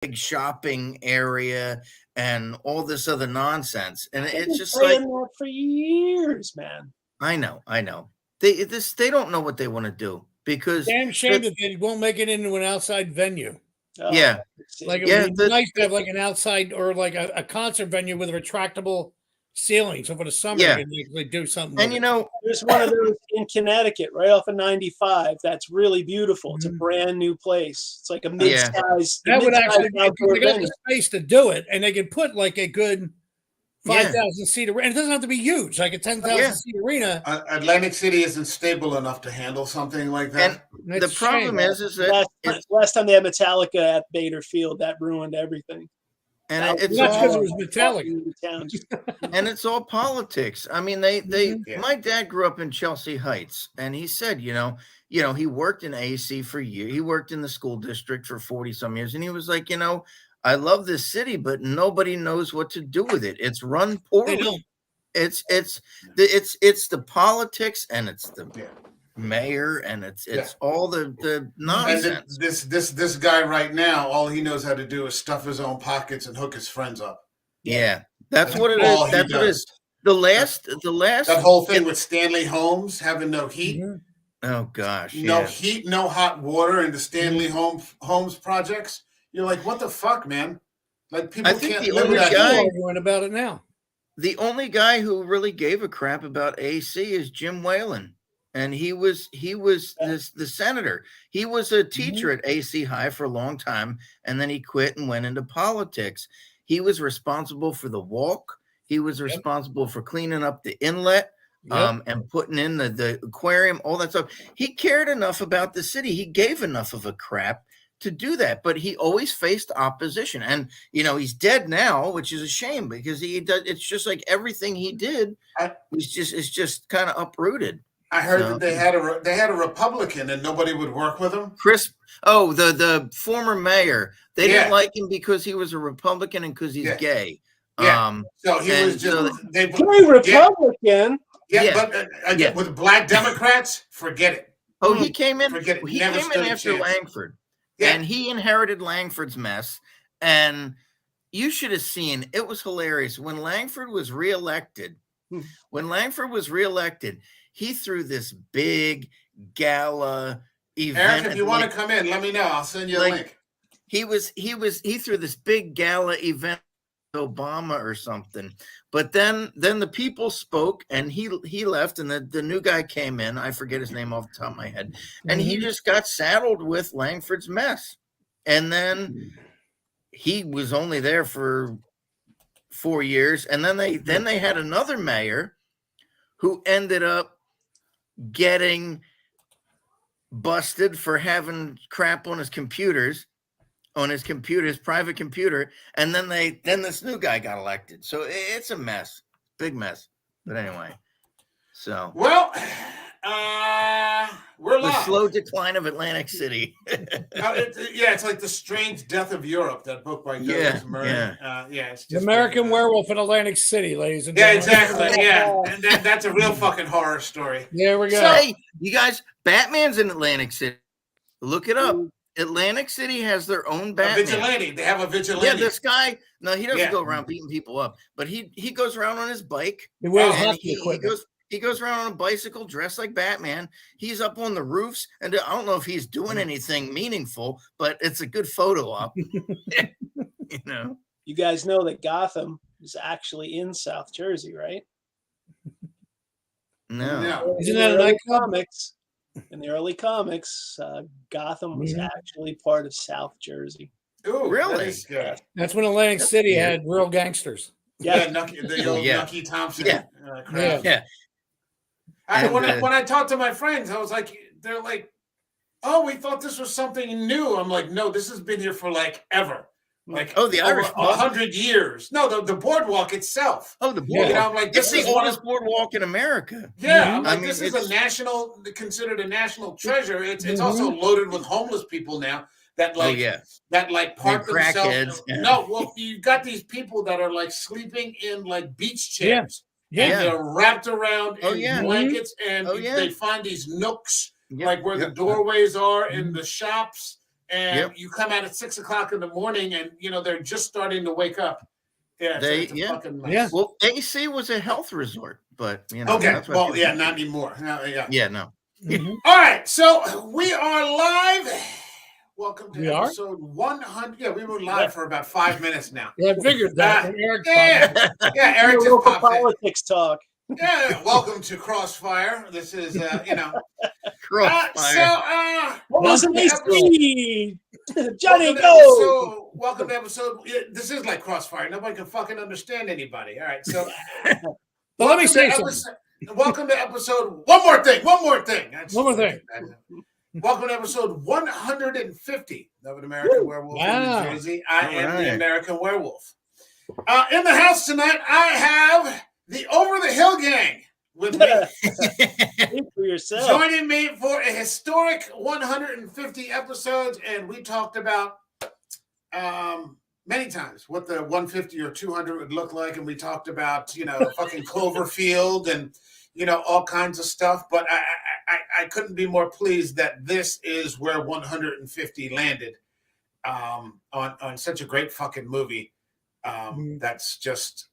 big shopping area and all this other nonsense. And They've it's been just saying like, that for years, man. I know. They don't know what they want to do because Damn shame that they won't make it into an outside venue. Oh, yeah, Like it Yeah, would be nice to have like an outside or like a concert venue with a retractable ceiling. So for the summer, Yeah. you can actually do something. and with you it. know, there's one of those in Connecticut, right off of 95. That's really beautiful. It's a brand new place. It's like a Yeah. mid-size. that would actually outdoor they got venue. the space to do it, and they can put like a good Yeah. 5,000 seat arena. And it doesn't have to be huge, like a 10,000 Yeah. seat arena. Atlantic City isn't stable enough to handle something like that. and the It's a problem shame. is that Last time they had Metallica at Bader Field, that ruined everything. and it's That's because it all was metallic. and it's all politics. I mean, my dad grew up in Chelsea Heights, and he said, you know, he worked in AC for years. He worked in the school district for 40 some years, and he was like, I love this city, but nobody knows what to do with it. It's run They poorly. don't. It's the politics, and it's the mayor, and it's all the nonsense. And this guy right now, all he knows how to do is stuff his own pockets and hook his friends up. Yeah, that's what it all is. he That's what it does. is. The last That whole thing with Stanley Holmes having no heat, Oh gosh, no yeah. heat, no hot water in the Stanley Holmes projects. You're like, what the fuck, man? Like people I think can't the live only with that. guy- heat. Arguing about it now. The only guy who really gave a crap about AC is Jim Whalen, and he was the senator. He was a teacher at AC High for a long time, and then he quit and went into politics. He was responsible for the walk. He was responsible for cleaning up the inlet. And putting in the aquarium, all that stuff. He cared enough about the city. He gave enough of a crap to do that, but he always faced opposition. And he's dead now, which is a shame because he does. It's just like everything he did is just kind of uprooted. I heard that they had a Republican and nobody would work with him. The former mayor. They didn't Yeah. like him because he was a Republican and because he's Yeah. gay. Yeah. So he was just Gay Republican. But again, with black Democrats, forget it. Oh, he came in. Forget it. He Never came stood in a after chance. Langford, Yeah. and he inherited Langford's mess. And you should have seen. It was hilarious when Langford was reelected. When Langford was reelected, he threw this big gala event. Eric, if you want to come in, let me know. I'll send you a link. He threw this big gala event. Obama or something, but then the people spoke and he left, and the new guy came in. I forget his name off the top of my head, and he just got saddled with Langford's mess. And then he was only there for 4 years, and then they had another mayor who ended up getting busted for having crap on his private computer, and then this new guy got elected. So it's a mess, big mess. But anyway, so we're the live. slow decline of Atlantic City. It's like The Strange Death of Europe, that book by Douglas Murray. It's The just American Werewolf in Atlantic City, ladies and Yeah, gentlemen. exactly. Yeah, and that's a real fucking horror story. There we go. So, hey, you guys, Batman's in Atlantic City. Look it up. Atlantic City has their own Batman. Vigilante. They have a vigilante. Yeah, this guy. No, he doesn't go around beating people up, but he goes around on his bike. He wears and hockey equipment. he goes around on a bicycle dressed like Batman. He's up on the roofs, and I don't know if he's doing anything meaningful, but it's a good photo op. You guys know that Gotham is actually in South Jersey, right? No. Isn't that a nightclub? In the early comics, Gotham was actually part of South Jersey. Ooh, really? That is good. That's when Atlantic City had real gangsters. Yeah, the old Nucky Thompson. Crowd. Yeah. When I talked to my friends, I was like, they're like, "Oh, we thought this was something new." I'm like, "No, this has been here for like ever." Like the Irish 100 years. No, the boardwalk itself. Oh, the boardwalk. I'm like, this is the oldest boardwalk in America. Yeah, I'm like, this is considered a national treasure. It's also loaded with homeless people now that park themselves. No, well, you've got these people that are like sleeping in like beach chairs. Yeah. And they're wrapped around in blankets, and they find these nooks like where the doorways are in the shops. and you come out at 6 o'clock in the morning, and they're just starting to wake up. Yeah, it's a fucking mess. Yeah. Well, AC was a health resort, but Okay. that's what Well, not anymore. Yeah, no. All right, so we are live. Welcome to episode 100. Yeah, we were live for about 5 minutes now. Yeah, I figured that. Eric just popped politics talk. Yeah, welcome to Crossfire. This is, Crossfire. What was an AC? Johnny, go! Welcome to episode. This is like Crossfire. Nobody can fucking understand anybody. All right, so. But let me say something. Welcome to episode. One more thing. One more thing. Welcome to episode 150 of An American Werewolf in New Jersey. I am the American Werewolf. In the house tonight, I have the Over the Hill Gang with me. For yourself. Joining me for a historic 150 episodes, and we talked about many times what the 150 or 200 would look like, and we talked about fucking Cloverfield and all kinds of stuff. But I couldn't be more pleased that this is where 150 landed on such a great fucking movie. That's just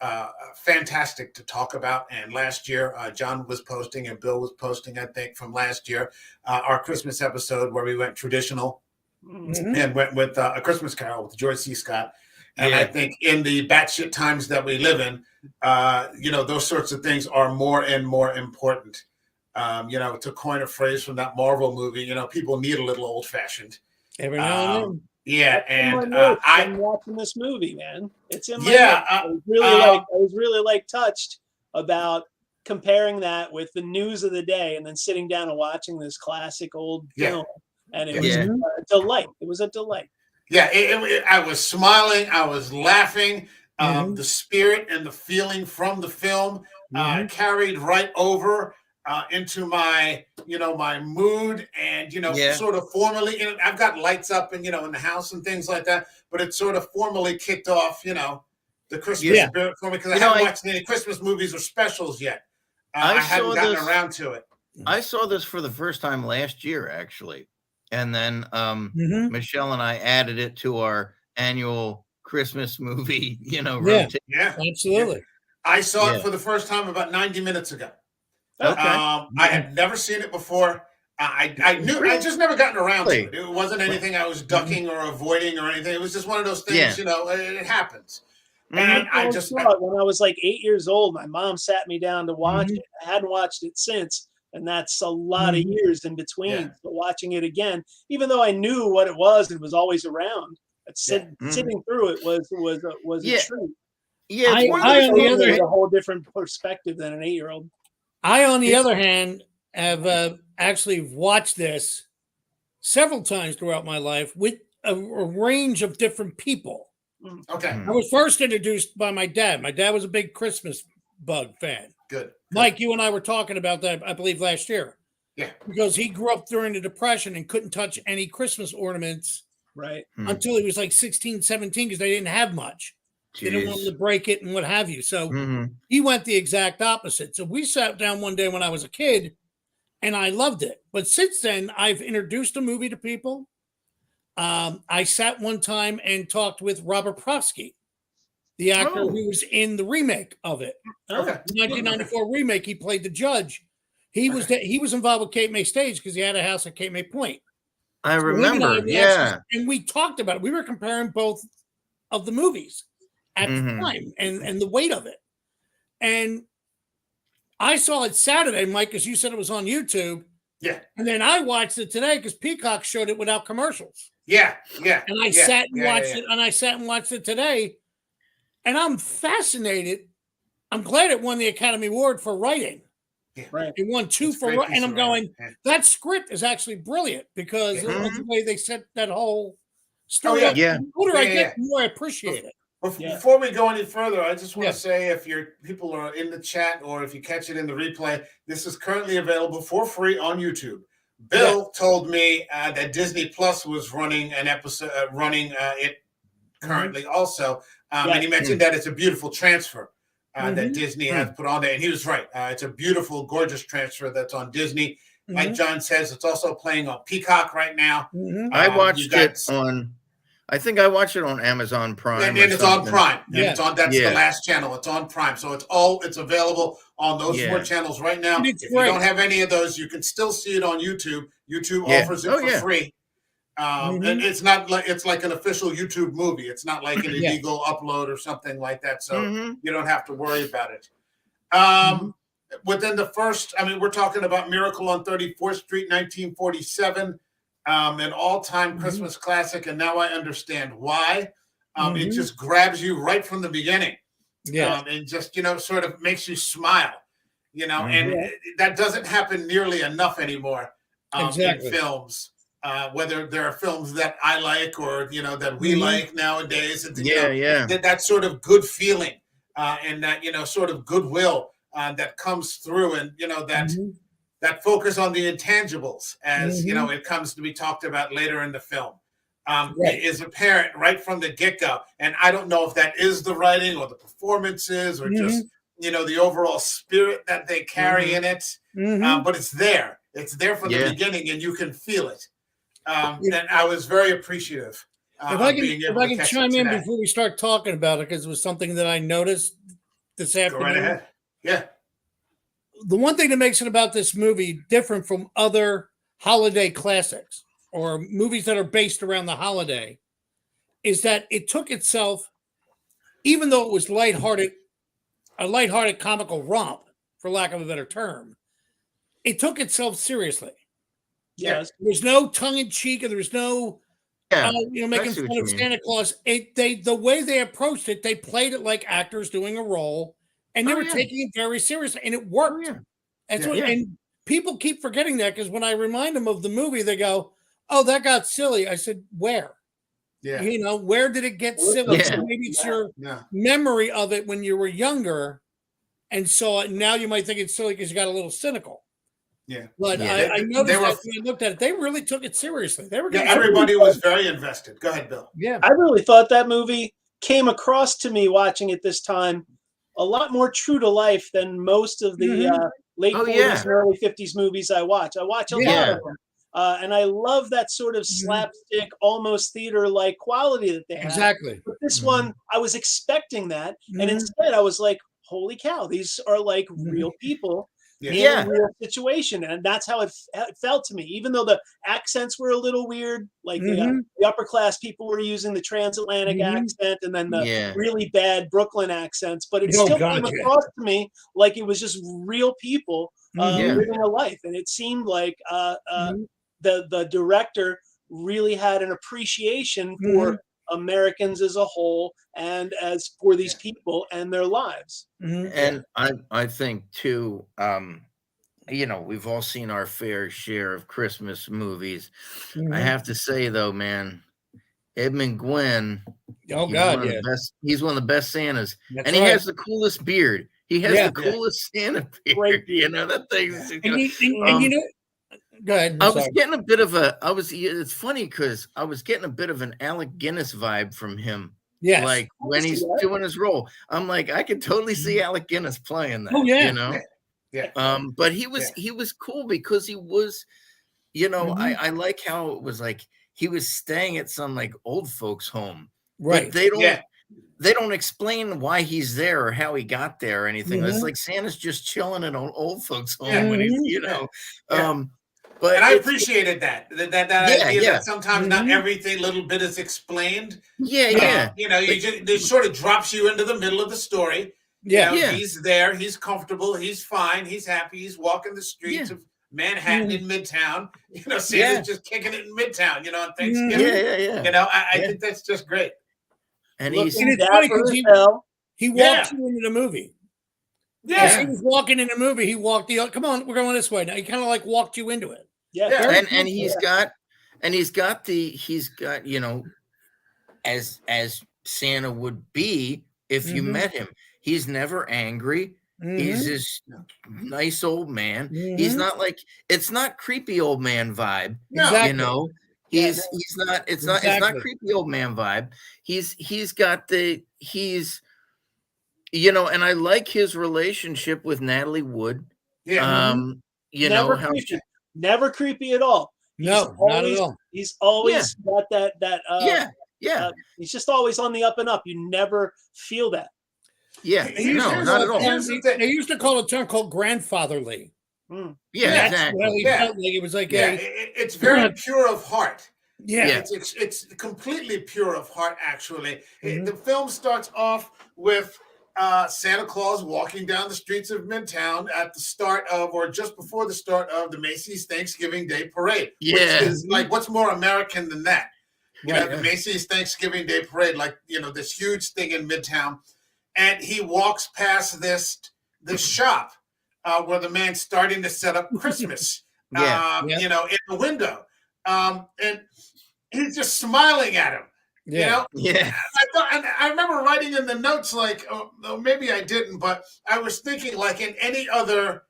fantastic to talk about. And last year, John was posting and Bill was posting, I think, from last year, our Christmas episode where we went traditional and went with A Christmas Carol with George C. Scott. And I think in the batshit times that we live in, those sorts of things are more and more important. To coin a phrase from that Marvel movie, people need a little old fashioned. Every now and then. Yeah, and I'm watching this movie, man. It's in my notes. I was really touched about comparing that with the news of the day, and then sitting down and watching this classic old film, and it was a delight. It was a delight. Yeah, I was smiling, I was laughing. The spirit and the feeling from the film carried right over into my my mood, and sort of formally, I've got lights up and in the house and things like that, but it sort of formally kicked off the Christmas spirit for me, because I haven't watched any Christmas movies or specials yet. I hadn't gotten around to it. I saw this for the first time last year, actually, and then Michelle and I added it to our annual Christmas movie rotation. Absolutely. I saw it for the first time about 90 minutes ago. Okay. I had never seen it before. I just never gotten around to it. It wasn't anything I was ducking or avoiding or anything. It was just one of those things, it happens. And I just when I was like 8 years old, my mom sat me down to watch it. I hadn't watched it since, and that's a lot of years in between. But watching it again, even though I knew what it was always around, sitting through it was a treat. Yeah, I on the other hand, a whole different perspective than an 8-year-old. I, on the other hand, have actually watched this several times throughout my life with a range of different people. Okay. I was first introduced by my dad. My dad was a big Christmas bug fan. Good. Mike, you and I were talking about that, I believe, last year. Yeah. Because he grew up during the Depression and couldn't touch any Christmas ornaments until he was like 16, 17, because they didn't have much. They didn't want him to break it and what have you. So he went the exact opposite. So we sat down one day when I was a kid, and I loved it. But since then, I've introduced a movie to people. I sat one time and talked with Robert Prosky, the actor who was in the remake of it. The 1994 remake. He played the judge. He was involved with Cape May Stage because he had a house at Cape May Point. I remember. And we talked about it. We were comparing both of the movies at the time and the weight of it. And I saw it Saturday, Mike, as you said it was on YouTube. Yeah. And then I watched it today because Peacock showed it without commercials. Yeah. And I sat and watched it, and I sat and watched it today. And I'm fascinated. I'm glad it won the Academy Award for writing. Yeah. Right. It won 2 for writing. And I'm going, that script is actually brilliant because of the way they set that whole story up. The older I get, the more I appreciate it. Before we go any further, I just want to say, if your people are in the chat or if you catch it in the replay, this is currently available for free on YouTube. Bill told me that Disney Plus was running an episode, it currently also, and he mentioned that it's a beautiful transfer that Disney has put on there, and he was right. It's a beautiful, gorgeous transfer that's on Disney, Like John says, it's also playing on Peacock right now. I watched it on. I think I watched it on Amazon Prime. And it's on Prime. And Yeah. it's on. That's the last channel. It's on Prime, so it's available on those 4 channels right now. If you don't have any of those, you can still see it on YouTube. YouTube offers it for free. And it's not like it's like an official YouTube movie. It's not like an illegal upload or something like that. So you don't have to worry about it. Within the first, I mean, we're talking about Miracle on 34th Street, 1947, an all-time Christmas classic, and now I understand why. It just grabs you right from the beginning, and just sort of makes you smile, and that doesn't happen nearly enough anymore in films. Whether there are films that I like or that we like nowadays, that sort of good feeling and that sort of goodwill that comes through, and that focus on the intangibles, as it comes to be talked about later in the film, is apparent right from the get-go. And I don't know if that is the writing or the performances or just the overall spirit that they carry in it, but it's there. It's there from the beginning, and you can feel it. And I was very appreciative. If I can chime in before we start talking about it, because it was something that I noticed this afternoon. Go right ahead. Yeah. The one thing that makes it about this movie different from other holiday classics or movies that are based around the holiday is that it took itself, even though it was a lighthearted comical romp, for lack of a better term, it took itself seriously. Yes. There was no tongue in cheek, and there was no making fun of Santa Claus. The way they approached it, they played it like actors doing a role. And they were taking it very seriously, and it worked. And people keep forgetting that, because when I remind them of the movie, they go, "Oh, that got silly." I said, "Where? Where did it get silly?" So maybe it's your memory of it when you were younger and saw it. Now you might think it's silly because you got a little cynical. But I noticed that when I looked at it, they really took it seriously. They were everybody was very invested. Go ahead, Bill. Yeah, I really thought that movie came across to me watching it this time a lot more true to life than most of the late 40s and early 50s movies I watch. I watch a lot of them. And I love that sort of slapstick, almost theater-like quality that they have. Exactly. But this one, I was expecting that. And instead, I was like, holy cow, these are like real people in a real situation. And that's how it felt to me. Even though the accents were a little weird, like the upper class people were using the transatlantic accent and then the really bad Brooklyn accents, but it still came across to me like it was just real people living a life. And it seemed like the director really had an appreciation for Americans as a whole and as for these people and their lives. And I think too, we've all seen our fair share of Christmas movies. I have to say though, man, Edmund Gwenn, he's one of the best Santas. That's and he has the coolest beard. He has the coolest Santa beard. That thing's go ahead. I was getting a bit of it's funny because I was getting a bit of an Alec Guinness vibe from him. Yes. Like when he's doing his role, I'm like, I could totally see Alec Guinness playing that. Oh, yeah. But he was cool because he was, I like how it was like he was staying at some like old folks home. Right. But they don't explain why he's there or how he got there or anything. It's like Santa's just chilling at an old folks home when he's, But I appreciated that idea that sometimes not everything little bit is explained. It sort of drops you into the middle of the story. He's there, he's comfortable, he's fine, he's happy, he's walking the streets of Manhattan in Midtown. Santa's just kicking it in Midtown. On Thanksgiving. I think that's just great. And it's funny because he walked you into the movie. Yeah, as he was walking in the movie, he walked come on, we're going this way now. He kind of like walked you into it. And he's got as Santa would be if you met him. He's never angry. He's this nice old man. He's not like, it's not creepy old man vibe. Exactly. It's not creepy old man vibe. He's got and I like his relationship with Natalie Wood. Never creepy at all. No, not at all. He's always got that. He's just always on the up and up. You never feel that. Yeah, no, not at all. They used to call a term called grandfatherly. Yeah, exactly. Well, felt like it was like it's very pure of heart. Yeah, it's completely pure of heart. Actually, the film starts off with Santa Claus walking down the streets of Midtown at the start of, or just before the start of, the Macy's Thanksgiving Day Parade. Which is like, what's more American than that? You know, the Macy's Thanksgiving Day Parade, like, you know, this huge thing in Midtown. And he walks past this shop where the man's starting to set up Christmas, you know, in the window. And he's just smiling at him. You know? I remember writing in the notes, like, oh, maybe I didn't, but I was thinking, like, in any other,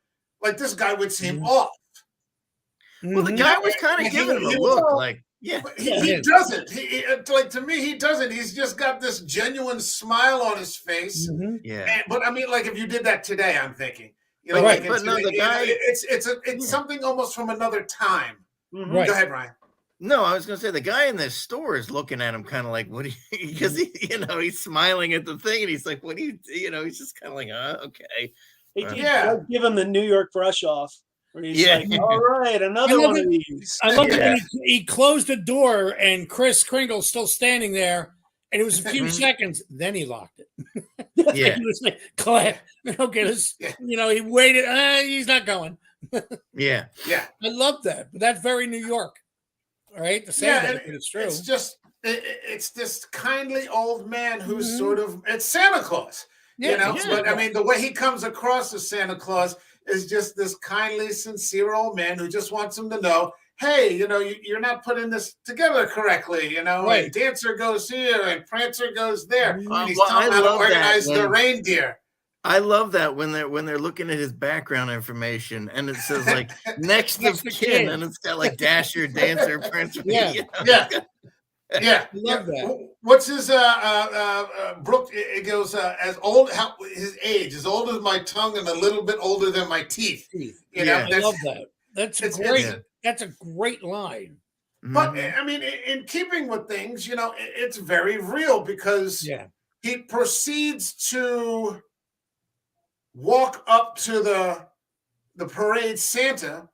like, this guy would seem off. Well, the guy was kind of giving him a look, like, he doesn't. He like, to me, he doesn't. He's just got this genuine smile on his face. But I mean, like, if you did that today, I'm thinking, you know, like, but no, the guy, it's something almost from another time. Go ahead, Ryan. No, I was going to say the guy in this store is looking at him kind of like, what do you, because he, you know, he's smiling at the thing and he's like, what do you know, he's just kind of like, okay. He give him the New York brush off. Where he's like, all right, another one of these. I love that he closed the door and Kris Kringle's still standing there, and it was a few seconds, then he locked it. He was like, clap. Okay, you know, he waited. He's not going. I love that. But that's very New York. Right? To say that, but it's true. It's just, it's this kindly old man who's sort of, it's Santa Claus, you know? But I mean, the way he comes across as Santa Claus is just this kindly, sincere old man who just wants him to know, hey, you know, you're not putting this together correctly, you know? And Dancer goes here and Prancer goes there. And he's telling how to organize the reindeer. I love that when they're looking at his background information and it says like next of kin and it's got like Dasher, Dancer, Prince. I love that. What's his Brooke? It goes as old his age, as old as my tongue and a little bit older than my teeth. You know, I love that. That's great. That's a great line. But I mean, in keeping with things, you know, it's very real because he proceeds to walk up to the parade Santa,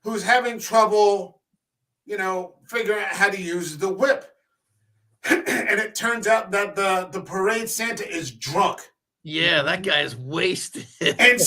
who's having trouble, you know, figuring out how to use the whip. And it turns out that the parade Santa is drunk. Yeah, that guy is wasted. And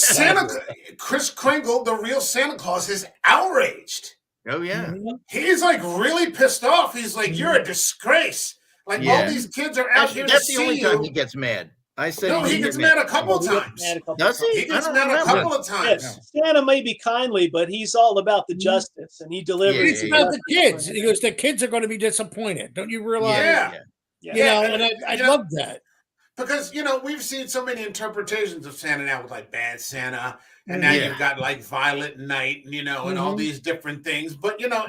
Kris Kringle, the real Santa Claus, is outraged. Oh, yeah. He's like really pissed off. He's like, you're a disgrace. Like all these kids are out here to see you. That's the only time he gets mad. I said no, he gets mad a couple of times. Does he? He gets mad a couple of times. Yes. Santa may be kindly, but he's all about the justice, and he delivers. It's about the kids. He goes, the kids are going to be disappointed. Don't you realize? You know, and I love that. Because, you know, we've seen so many interpretations of Santa now with like Bad Santa, and now you've got like Violent Night, and, you know, and all these different things. But, you know,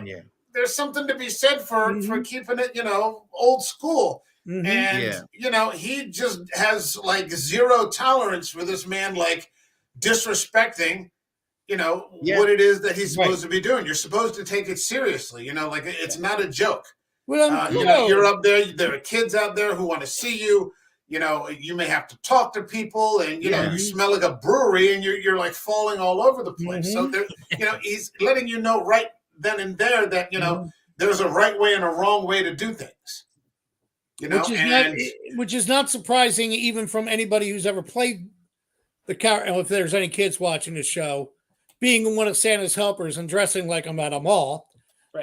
there's something to be said for keeping it, you know, old school. And, you know, he just has like zero tolerance for this man, like disrespecting, you know, what it is that he's supposed to be doing. You're supposed to take it seriously, you know, like it's not a joke. Well, you know, you're up there. There are kids out there who want to see you. You know, you may have to talk to people, and you know, you smell like a brewery, and you're like falling all over the place. So there, you know, he's letting you know right then and there that, you know, there's a right way and a wrong way to do things. You know, which is not surprising even from anybody who's ever played the character. If there's any kids watching the show, being one of Santa's helpers and dressing like I'm at a mall,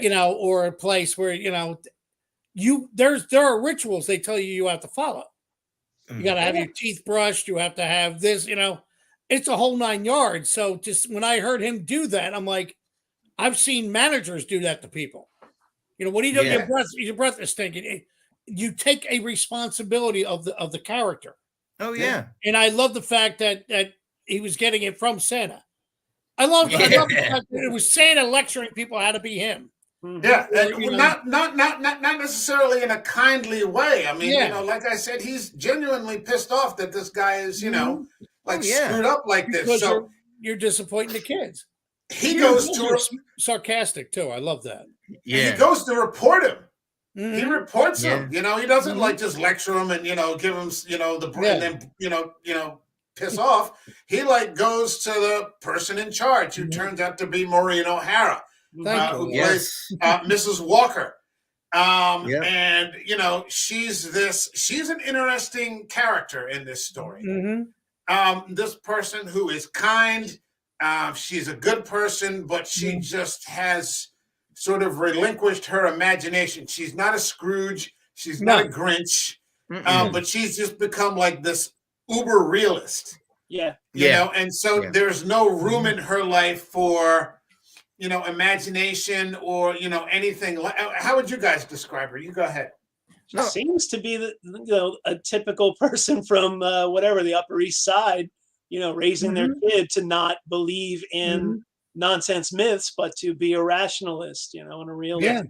you know, or a place where, you know, there are rituals they tell you have to follow. You got to have your teeth brushed. You have to have this, you know, it's a whole 9 yards. So just when I heard him do that, I'm like, I've seen managers do that to people. You know, what do you do? Your breath is stinking. You take a responsibility of the character. Oh yeah. And I love the fact that he was getting it from Santa. I love the fact that it was Santa lecturing people how to be him. Yeah, and not necessarily in a kindly way. I mean, you know, like I said, he's genuinely pissed off that this guy is, you know, like screwed up like this. So you're disappointing the kids. he goes to sarcastic too. I love that. Yeah, he goes to report him. He reports him. He doesn't like just lecture him and give him and then piss off. He like goes to the person in charge, who turns out to be Maureen O'Hara, who plays Mrs. Walker. And she's an interesting character in this story. This person who is kind, she's a good person, but she just has sort of relinquished her imagination. She's not a Scrooge, she's not a Grinch, but she's just become like this uber realist. And so there's no room in her life for imagination or anything. How would you guys describe her? You go ahead. She seems to be a typical person from whatever, the Upper East Side, raising their kid to not believe in nonsense myths, but to be a rationalist, and a realist.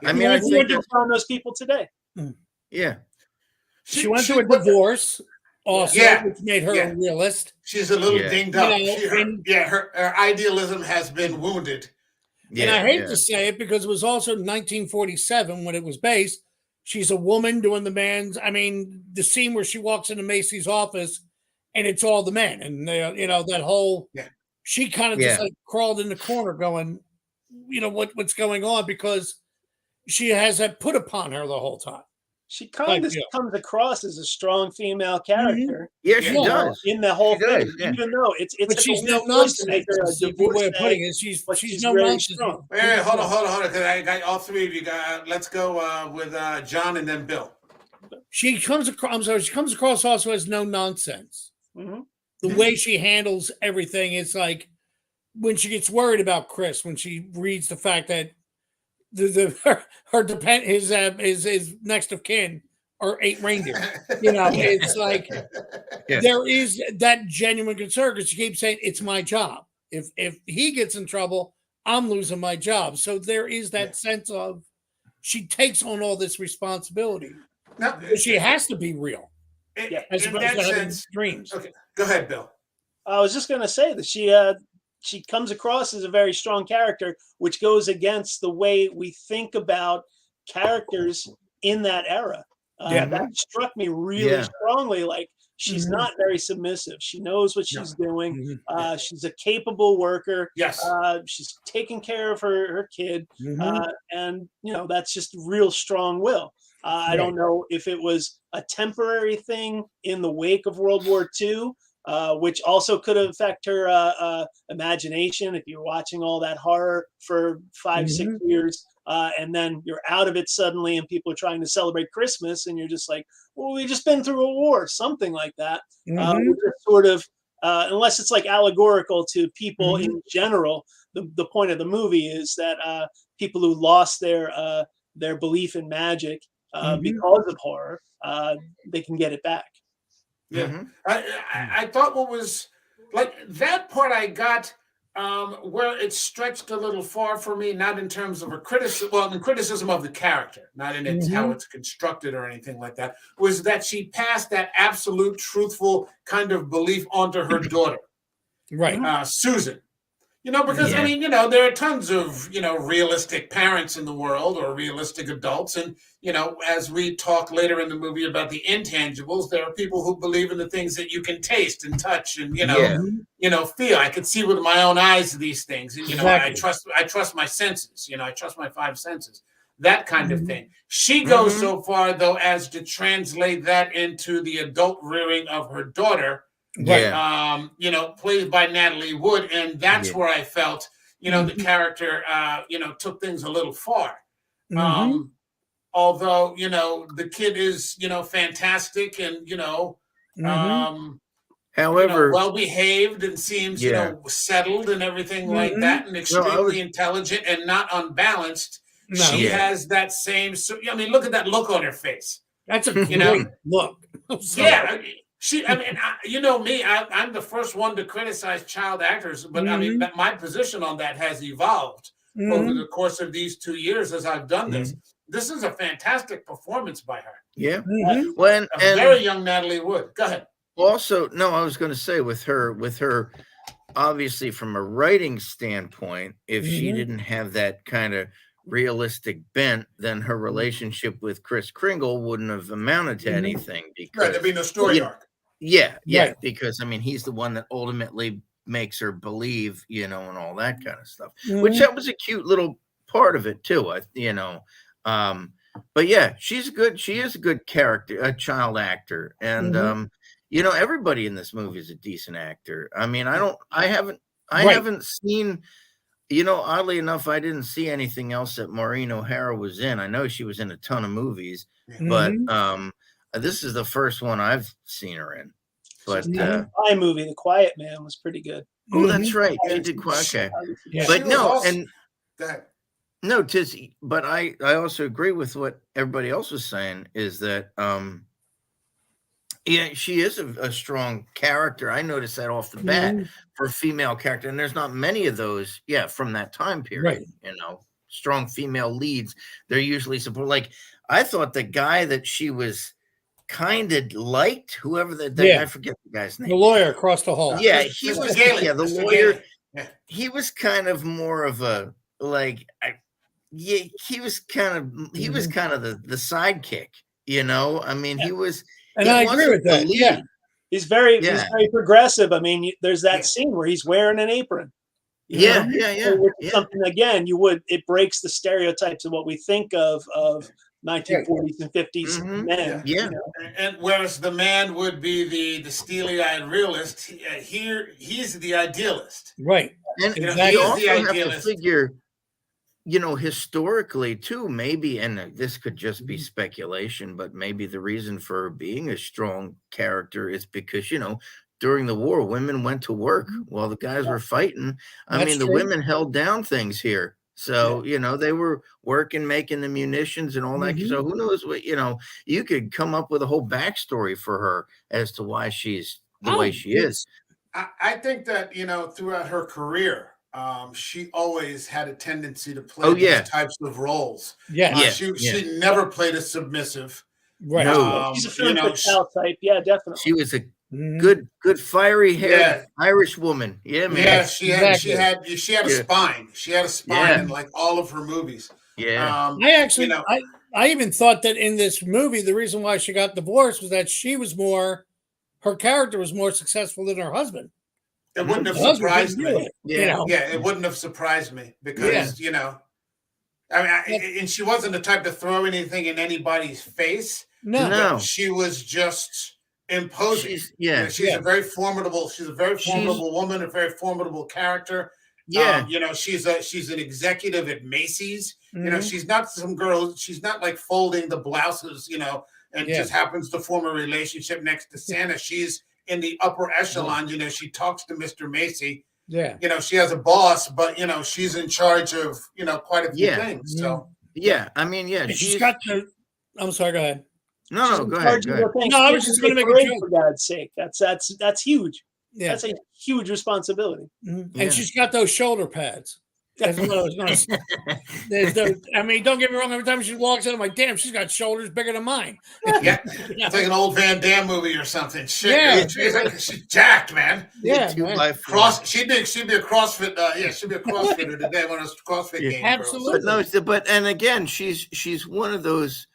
I mean, I think you find those people today. She went through a divorce. Also, which made her a realist. She's a little dinged up. Her idealism has been wounded. And I hate to say it, because it was also 1947 when it was based. She's a woman doing the man's. I mean, the scene where she walks into Macy's office and it's all the men, and that whole. She kind of just like crawled in the corner, going, what's going on, because she has that put upon her the whole time. She kind of comes across as a strong female character. Yeah, she does. In the whole thing, even though it's but she's no nonsense. A good way of putting it. She's no nonsense. Hey, hold on, because I got all three of you. Let's go with John and then Bill. She comes across also as no nonsense. The way she handles everything is like when she gets worried about Chris, when she reads the fact that his next of kin are 8 reindeer. It's like there is that genuine concern, because she keeps saying it's my job. If he gets in trouble, I'm losing my job. So there is that sense of she takes on all this responsibility. Now, she has to be real. As opposed to having dreams. Okay, go ahead, Bill. I was just going to say that she comes across as a very strong character, which goes against the way we think about characters in that era. That struck me really strongly. Like, she's not very submissive. She knows what she's doing. She's a capable worker. Yes. She's taking care of her kid. And, that's just real strong will. I don't know if it was a temporary thing in the wake of World War II, which also could affect her imagination if you're watching all that horror for 5-6 years, and then you're out of it suddenly and people are trying to celebrate Christmas and you're just like, well, we've just been through a war, something like that. Sort of, unless it's like allegorical to people in general, the point of the movie is that people who lost their belief in magic because of horror, they can get it back. I thought what was like that part I got where it stretched a little far for me, not in terms of a criticism of the character, not in its how it's constructed or anything like that, was that she passed that absolute truthful kind of belief onto her daughter, Susan. Because I mean, there are tons of, realistic parents in the world, or realistic adults. And, as we talk later in the movie about the intangibles, there are people who believe in the things that you can taste and touch and, feel. I can see with my own eyes these things. And, I trust my senses, I trust my 5 senses, that kind of thing. She goes so far, though, as to translate that into the adult rearing of her daughter. Played by Natalie Wood, and that's where I felt, the character, took things a little far. Although, the kid is, fantastic and, however, well behaved and seems, settled and everything like that, and extremely intelligent and not unbalanced. She has that same. I mean, look at that look on her face. That's a great look. I'm the first one to criticize child actors, but I mean, my position on that has evolved over the course of these 2 years as I've done this. This is a fantastic performance by her. Yeah. Very young Natalie Wood. Go ahead. Also, no, I was going to say with her obviously from a writing standpoint, if she didn't have that kind of realistic bent, then her relationship with Kris Kringle wouldn't have amounted to anything, because there'd be no story arc. Yeah, because I mean, he's the one that ultimately makes her believe, and all that kind of stuff. Which that was a cute little part of it too, but yeah, she's good. She is a good character, a child actor, and everybody in this movie is a decent actor. I mean, I haven't seen. Oddly enough, I didn't see anything else that Maureen O'Hara was in. I know she was in a ton of movies, but this is the first one I've seen her in. But the movie, The Quiet Man, was pretty good. Oh, that's right. She did quite okay. But no, and no, but I also agree with what everybody else was saying, is that she is a strong character. I noticed that off the bat for a female character, and there's not many of those, from that time period. Right. Strong female leads. They're usually support. Like, I thought the guy that she was kind of liked, whoever I forget the guy's name. The lawyer across the hall. Yeah, he was. Yeah, the lawyer. He was kind of more of a he was kind of the sidekick. I mean, he was. And I agree with that. Yeah. He's very progressive. I mean, there's that scene where he's wearing an apron. Yeah. Something, again, it breaks the stereotypes of what we think of 1940s and 50s men. Yeah. And whereas the man would be the steely-eyed realist, here he's the idealist. Right. And you also have to figure, historically too, maybe, and this could just be speculation, but maybe the reason for being a strong character is because, during the war, women went to work while the guys were fighting. The women held down things here. So, they were working, making the munitions and all that. So who knows what, you could come up with a whole backstory for her as to why she's the way she is. I think that, throughout her career, she always had a tendency to play these types of roles. She never played a submissive. Right. She's a film type. Yeah, definitely. She was a good fiery haired Irish woman. Yeah, man. Yeah, she had a spine. She had a spine in like all of her movies. Yeah. I even thought that in this movie, the reason why she got divorced was that her character was more successful than her husband. It wouldn't have surprised me. It wouldn't have surprised me because, and she wasn't the type to throw anything in anybody's face. No. She was just imposing. She's a very formidable woman, a very formidable character. Yeah. She's an executive at Macy's. She's not some girl. She's not like folding the blouses, and just happens to form a relationship next to Santa. She's in the upper echelon. She talks to Mr. Macy. Yeah. She has a boss, but she's in charge of quite a few things. So she's got to. I'm sorry. Go ahead. No, go ahead. No, I was just going to make a joke. For God's sake, that's huge. Yeah. That's a huge responsibility. And she's got those shoulder pads. That's what I was going to say. Don't get me wrong. Every time she walks in, I'm like, damn, she's got shoulders bigger than mine. Yeah. It's like an old Van Damme movie or something. Shit. She's jacked, man. Yeah. She'd be a CrossFit. She'd be a CrossFitter today when it's CrossFit game. Absolutely. But and again, she's one of those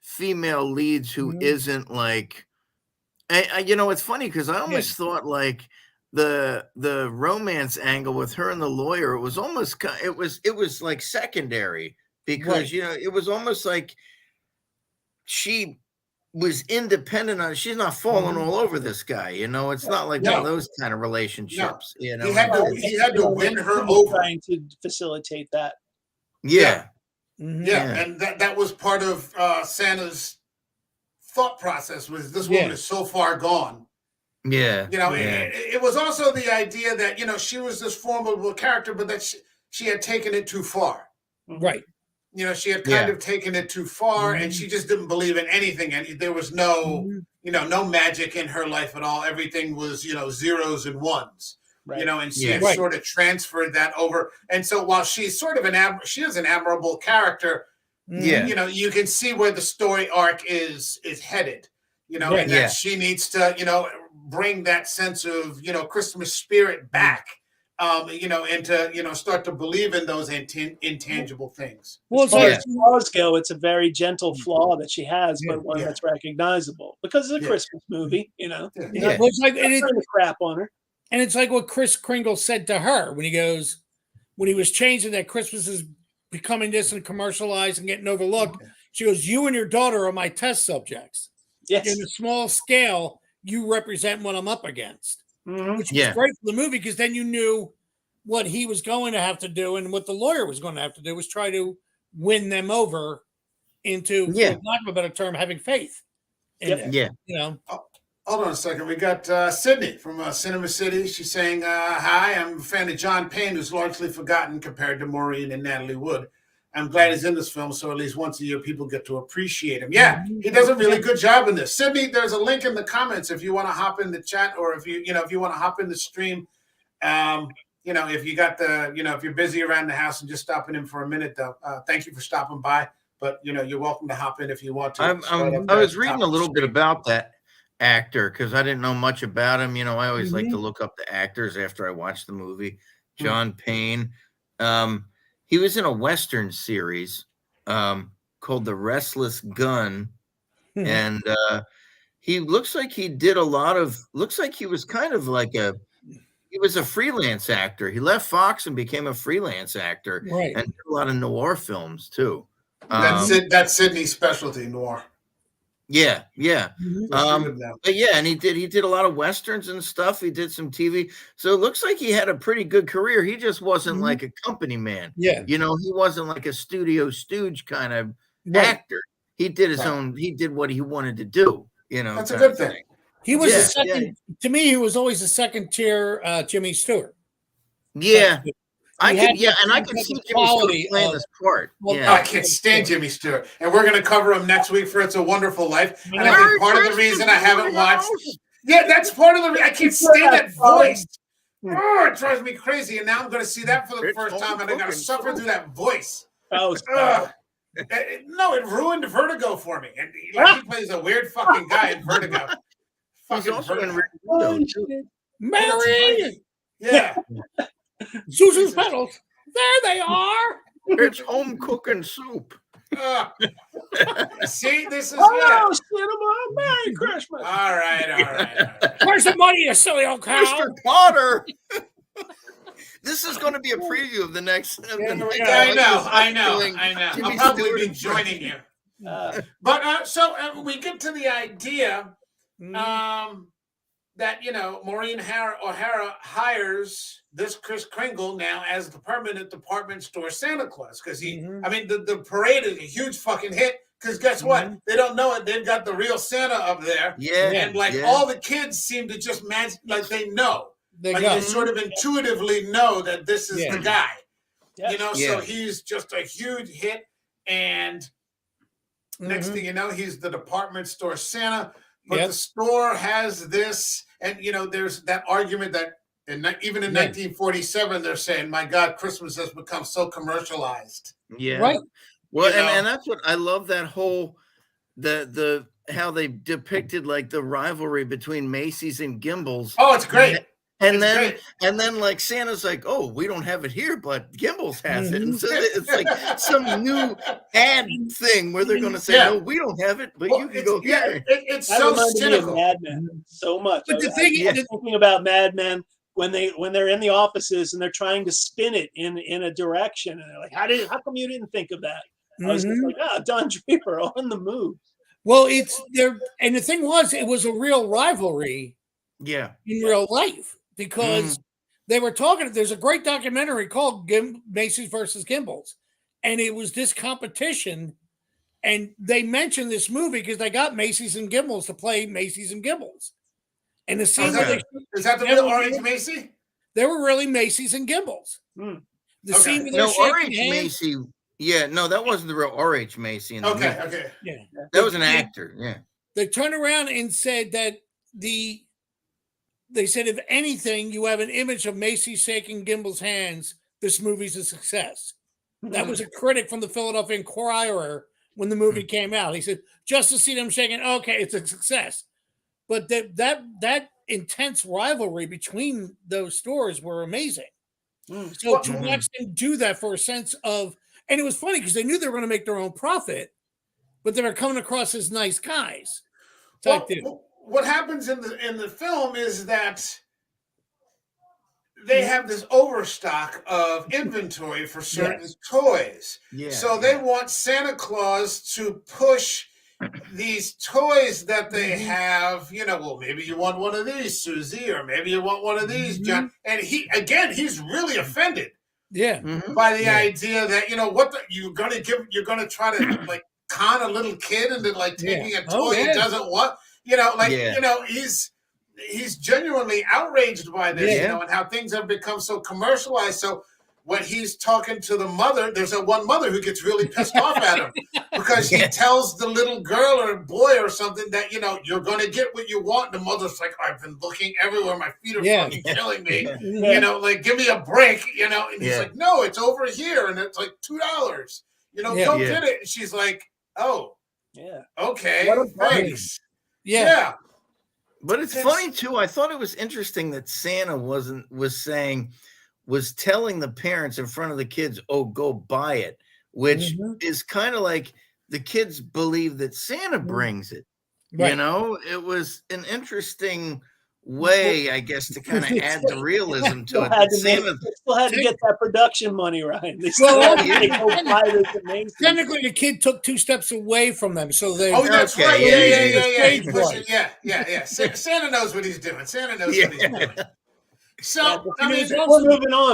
female leads who isn't like, it's funny because I always thought like the romance angle with her and the lawyer, it was almost it was like secondary because it was almost like she was independent on. She's not falling all over this guy. It's not like one of those kind of relationships. He had to win her over, trying to facilitate that. Yeah. And that was part of Santa's thought process. Was this woman is so far gone? Yeah. It was also the idea that she was this formidable character, but that she had taken it too far. Right. She had kind of taken it too far, and she just didn't believe in anything. And there was no, no magic in her life at all. Everything was, zeros and ones. Right. And she had sort of transferred that over. And so while she's sort of she is an admirable character, you can see where the story arc is headed, and that she needs to, bring that sense of, Christmas spirit back, and to start to believe in those intangible things. Well, as far as flaws go, it's a very gentle flaw that she has, but one that's recognizable because it's a Christmas movie. Well, it's like crap on her, and it's like what Kris Kringle said to her when he was changing that Christmas is becoming this and commercialized and getting overlooked. She goes, "You and your daughter are my test subjects. Yes, in a small scale, you represent what I'm up against." Which was great for the movie because then you knew what he was going to have to do and what the lawyer was going to have to do was try to win them over into, for lack of a better term, having faith. Hold on a second. We got Sydney from Cinema City. She's saying, hi, I'm a fan of John Payne, who's largely forgotten compared to Maureen and Natalie Wood. I'm glad he's in this film, so at least once a year people get to appreciate him. Yeah, he does a really good job in this. Sydney, there's a link in the comments if you want to hop in the chat, or if you want to hop in the stream. If you got if you're busy around the house and just stopping in for a minute, though, thank you for stopping by. But you're welcome to hop in if you want to. I was reading a little bit about that actor because I didn't know much about him. I always like to look up the actors after I watch the movie. John Payne. He was in a Western series called The Restless Gun. And he looks like he did looks like he was kind of like he was a freelance actor. He left Fox and became a freelance actor. Right. And did a lot of noir films too. That's Sydney's specialty, noir. Yeah. But yeah, and he did a lot of Westerns and stuff. He did some TV. So it looks like he had a pretty good career. He just wasn't like a company man. Yeah. He wasn't like a studio stooge kind of actor. He did his own, he did what he wanted to do, That's a good thing. He was to me, he was always a second tier Jimmy Stewart. Yeah. I can see Jimmy Stewart playing this part. I can't stand Jimmy Stewart, and we're going to cover him next week for "It's a Wonderful Life." And I think part of the reason I haven't watched, that's part of the reason I can't stand that voice. Oh, it drives me crazy. And now I'm going to see that for the first time, and I got to suffer through that voice. No, it ruined Vertigo for me. And he plays a weird fucking guy in Vertigo. He's also in Mary. Yeah. Susan's Petals. There they are. It's home cooking soup. See, this is Cinema. Merry Christmas. All right. Where's the money, you silly old cow? Mr. Potter. This is going to be a preview of the next. I know. I'll probably be joining you. But so we get to the idea that Maureen O'Hara hires this Kris Kringle now as the permanent department store Santa Claus because the parade is a huge fucking hit because guess what? They don't know it. They've got the real Santa up there, and all the kids seem to just like they know, they sort of intuitively know that this is the guy, So he's just a huge hit, and next thing you know, he's the department store Santa. But the store has this, and there's that argument that even in 1947, they're saying, "My God, Christmas has become so commercialized." Yeah, right. Well, and that's what I love, that whole the how they depicted like the rivalry between Macy's and Gimbel's. Oh, it's great. And then like Santa's like, "Oh, we don't have it here, but Gimbel's has it." And so it's like some new ad thing where they're going to say, "No, we don't have it, but you can go here." It's so cynical. Mad Men so much. But the thing is, thinking about Mad Men when they're in the offices and they're trying to spin it in a direction, and they're like, "How come you didn't think of that?" I was just like, Don Draper on the move. Well, it's there, and the thing was, it was a real rivalry. Yeah, in real life. Because they were talking, there's a great documentary called Macy's versus Gimbel's, and it was this competition, and they mentioned this movie because they got Macy's and Gimbel's to play Macy's and Gimbel's. And the scene is that the real RH Macy? They were really Macy's and Gimbel's. The scene with RH Macy. Yeah, no, that wasn't the real RH Macy. Okay. Yeah, that was an actor. Yeah, they turned around and said that they said, if anything, you have an image of Macy shaking Gimbel's hands, this movie's a success. That was a critic from the Philadelphia Inquirer when the movie came out. He said, just to see them shaking, okay, it's a success. But that intense rivalry between those stores were amazing. So to watch them do that for a sense of, and it was funny because they knew they were going to make their own profit, but they were coming across as nice guys. Well, what happens in the film is that they have this overstock of inventory for certain toys. So they want Santa Claus to push these toys that they have, well, maybe you want one of these, Susie, or maybe you want one of these, John. And he's really offended. By the idea that, you're gonna try to like con a little kid into like taking a toy he doesn't want. He's genuinely outraged by this, and how things have become so commercialized. So when he's talking to the mother, there's one mother who gets really pissed off at him because he tells the little girl or boy or something that, you're going to get what you want. And the mother's like, I've been looking everywhere. My feet are fucking killing me. Like, give me a break, and he's like, no, it's over here. And it's like $2, go get it. And she's like, oh, okay, thanks. But it's funny too. I thought it was interesting that Santa was telling the parents in front of the kids, "Oh, go buy it," which is kind of like the kids believe that Santa brings it. It was an interesting way, I guess, to kind of add the realism to it. They still had to get that production money, right? Technically, the kid took 2 steps away from them, so they. Oh, that's right. Yeah. Santa knows what he's doing. Santa knows what he's doing. So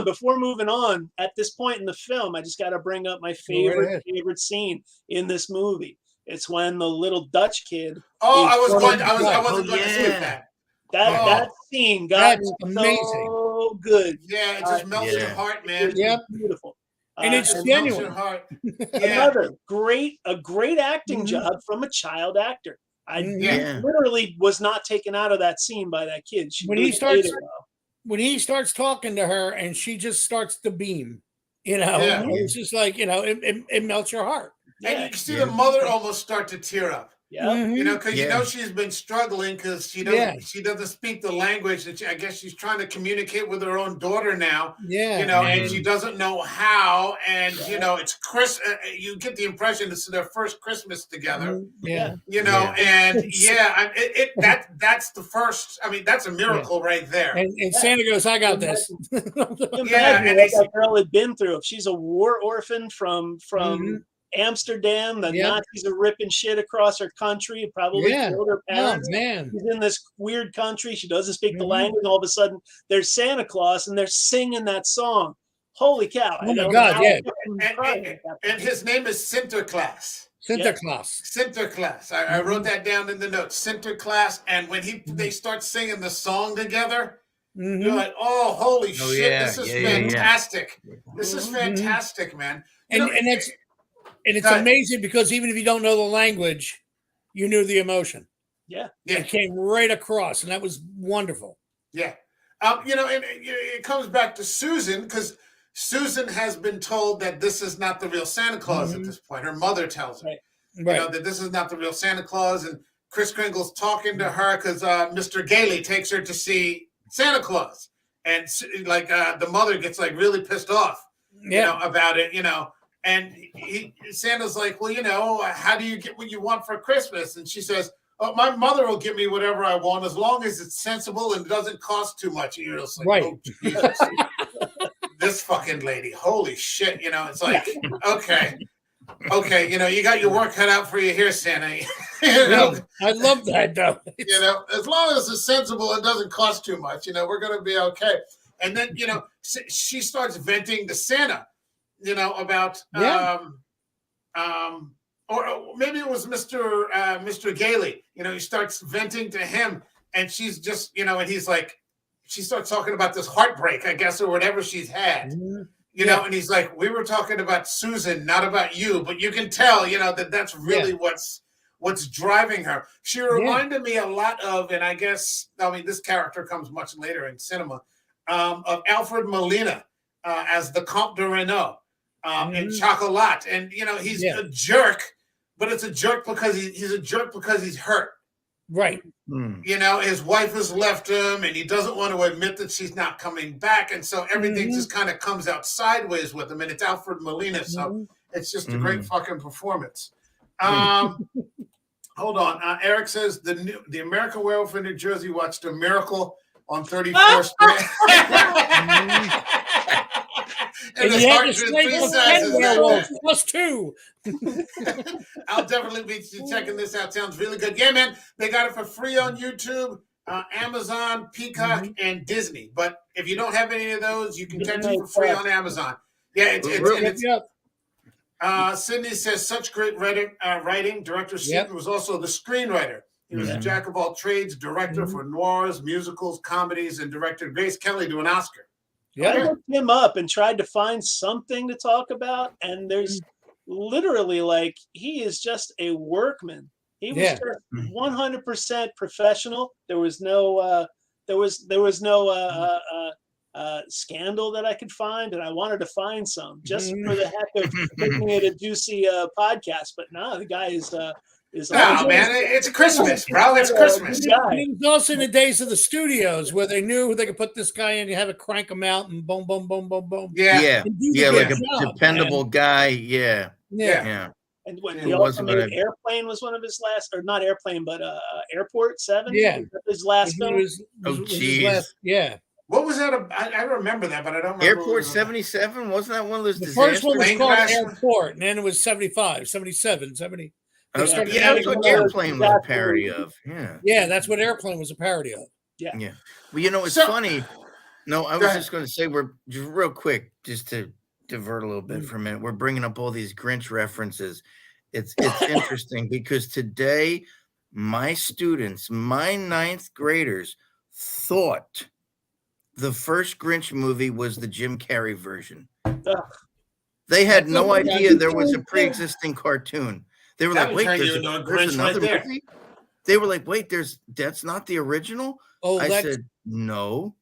before moving on, at this point in the film, I just got to bring up my favorite scene in this movie. It's when the little Dutch kid. Oh, I wasn't going to say that. That scene got amazing. So good. Yeah, it just melts your heart, man. It's beautiful. And it's genuine. Another great acting job from a child actor. I literally was not taken out of that scene by that kid. When he starts talking to her and she just starts to beam, it's just like, it melts your heart. And you can see the mother almost start to tear up. Yeah, because she's been struggling because she doesn't speak the language that I guess she's trying to communicate with her own daughter now. And she doesn't know how. And it's Chris. You get the impression it's their first Christmas together. And that's the first. I mean, that's a miracle right there. And Santa goes, "I got this." Imagine what that girl had been through. If she's a war orphan from Amsterdam, the Nazis are ripping shit across her country, probably killed her parents. She's in this weird country. She doesn't speak the language. All of a sudden, there's Santa Claus, and they're singing that song. Holy cow! Oh my God! And his name is Sinterklaas. Sinterklaas. I wrote that down in the notes. Sinterklaas. And when they start singing the song together, you're like, oh, holy shit! This is fantastic. This is fantastic, man. And it's amazing because even if you don't know the language, you knew the emotion. It came right across, and that was wonderful. And it comes back to Susan because Susan has been told that this is not the real Santa Claus at this point. Her mother tells her, that this is not the real Santa Claus, and Kris Kringle's talking to her because Mr. Gailey takes her to see Santa Claus, and the mother gets like really pissed off, about it, And Santa's like, well, how do you get what you want for Christmas? And she says, oh, my mother will give me whatever I want as long as it's sensible and doesn't cost too much. And you're just like, oh, Jesus. This fucking lady, holy shit. It's like, okay, you got your work cut out for you here, Santa. I love that, though. As long as it's sensible and doesn't cost too much, we're going to be okay. And then, she starts venting to Santa. About or maybe it was Mr. Gailey. He starts venting to him, and she's just, and he's like, she starts talking about this heartbreak, I guess, or whatever she's had. And he's like, we were talking about Susan, not about you, but you can tell, that's really what's driving her. She reminded me a lot of, and this character comes much later in cinema, of Alfred Molina as the Comte de Renault. And Chocolat, and he's a jerk, but it's a jerk because he's a jerk because he's hurt. Right. You know, his wife has left him and he doesn't want to admit that she's not coming back. And so everything just kind of comes out sideways with him. And it's Alfred Molina. So it's just a great fucking performance. Hold on. Eric says the American Werewolf in New Jersey watched A Miracle on 34th Street. And you had to say werewolf plus 2. I'll definitely be checking this out. Sounds really good. Yeah, man. They got it for free on YouTube, Amazon, Peacock, and Disney. But if you don't have any of those, you can catch it for free on Amazon. Yeah, Sydney says such great writing. Director Seaton was also the screenwriter. He was a jack of all trades, director for noirs, musicals, comedies, and directed Grace Kelly to an Oscar. Yeah, I looked him up and tried to find something to talk about, and there's literally like he is just a workman. He was just 100% professional. There was no scandal that I could find, and I wanted to find some just for the heck of making it a juicy podcast. But no, the guy is. No, man, it's Christmas, bro. It's Christmas. He was also in the days of the studios where they knew they could put this guy in. You had to crank him out and boom, boom, boom, boom, boom. Yeah, like a dependable guy. Yeah. And he also made Airplane was one of his last, or not Airplane, but Airport 7. Yeah, his last film. What was that? I remember that, but I don't remember. Airport 77? Wasn't that one of those disasters? The first one was called Airport, and then it was 75, 77, 70. That's what Airplane was a parody of. Yeah, that's what Airplane was a parody of. Yeah. Well, you know, it's funny. No, I was just going to say, we're just real quick, just to divert a little bit for a minute. We're bringing up all these Grinch references. It's interesting because today, my students, my 9th graders, thought the first Grinch movie was the Jim Carrey version. They had no idea there was a pre-existing cartoon. They were like, wait, there's another movie? They were like, wait, that's not the original? I said, no.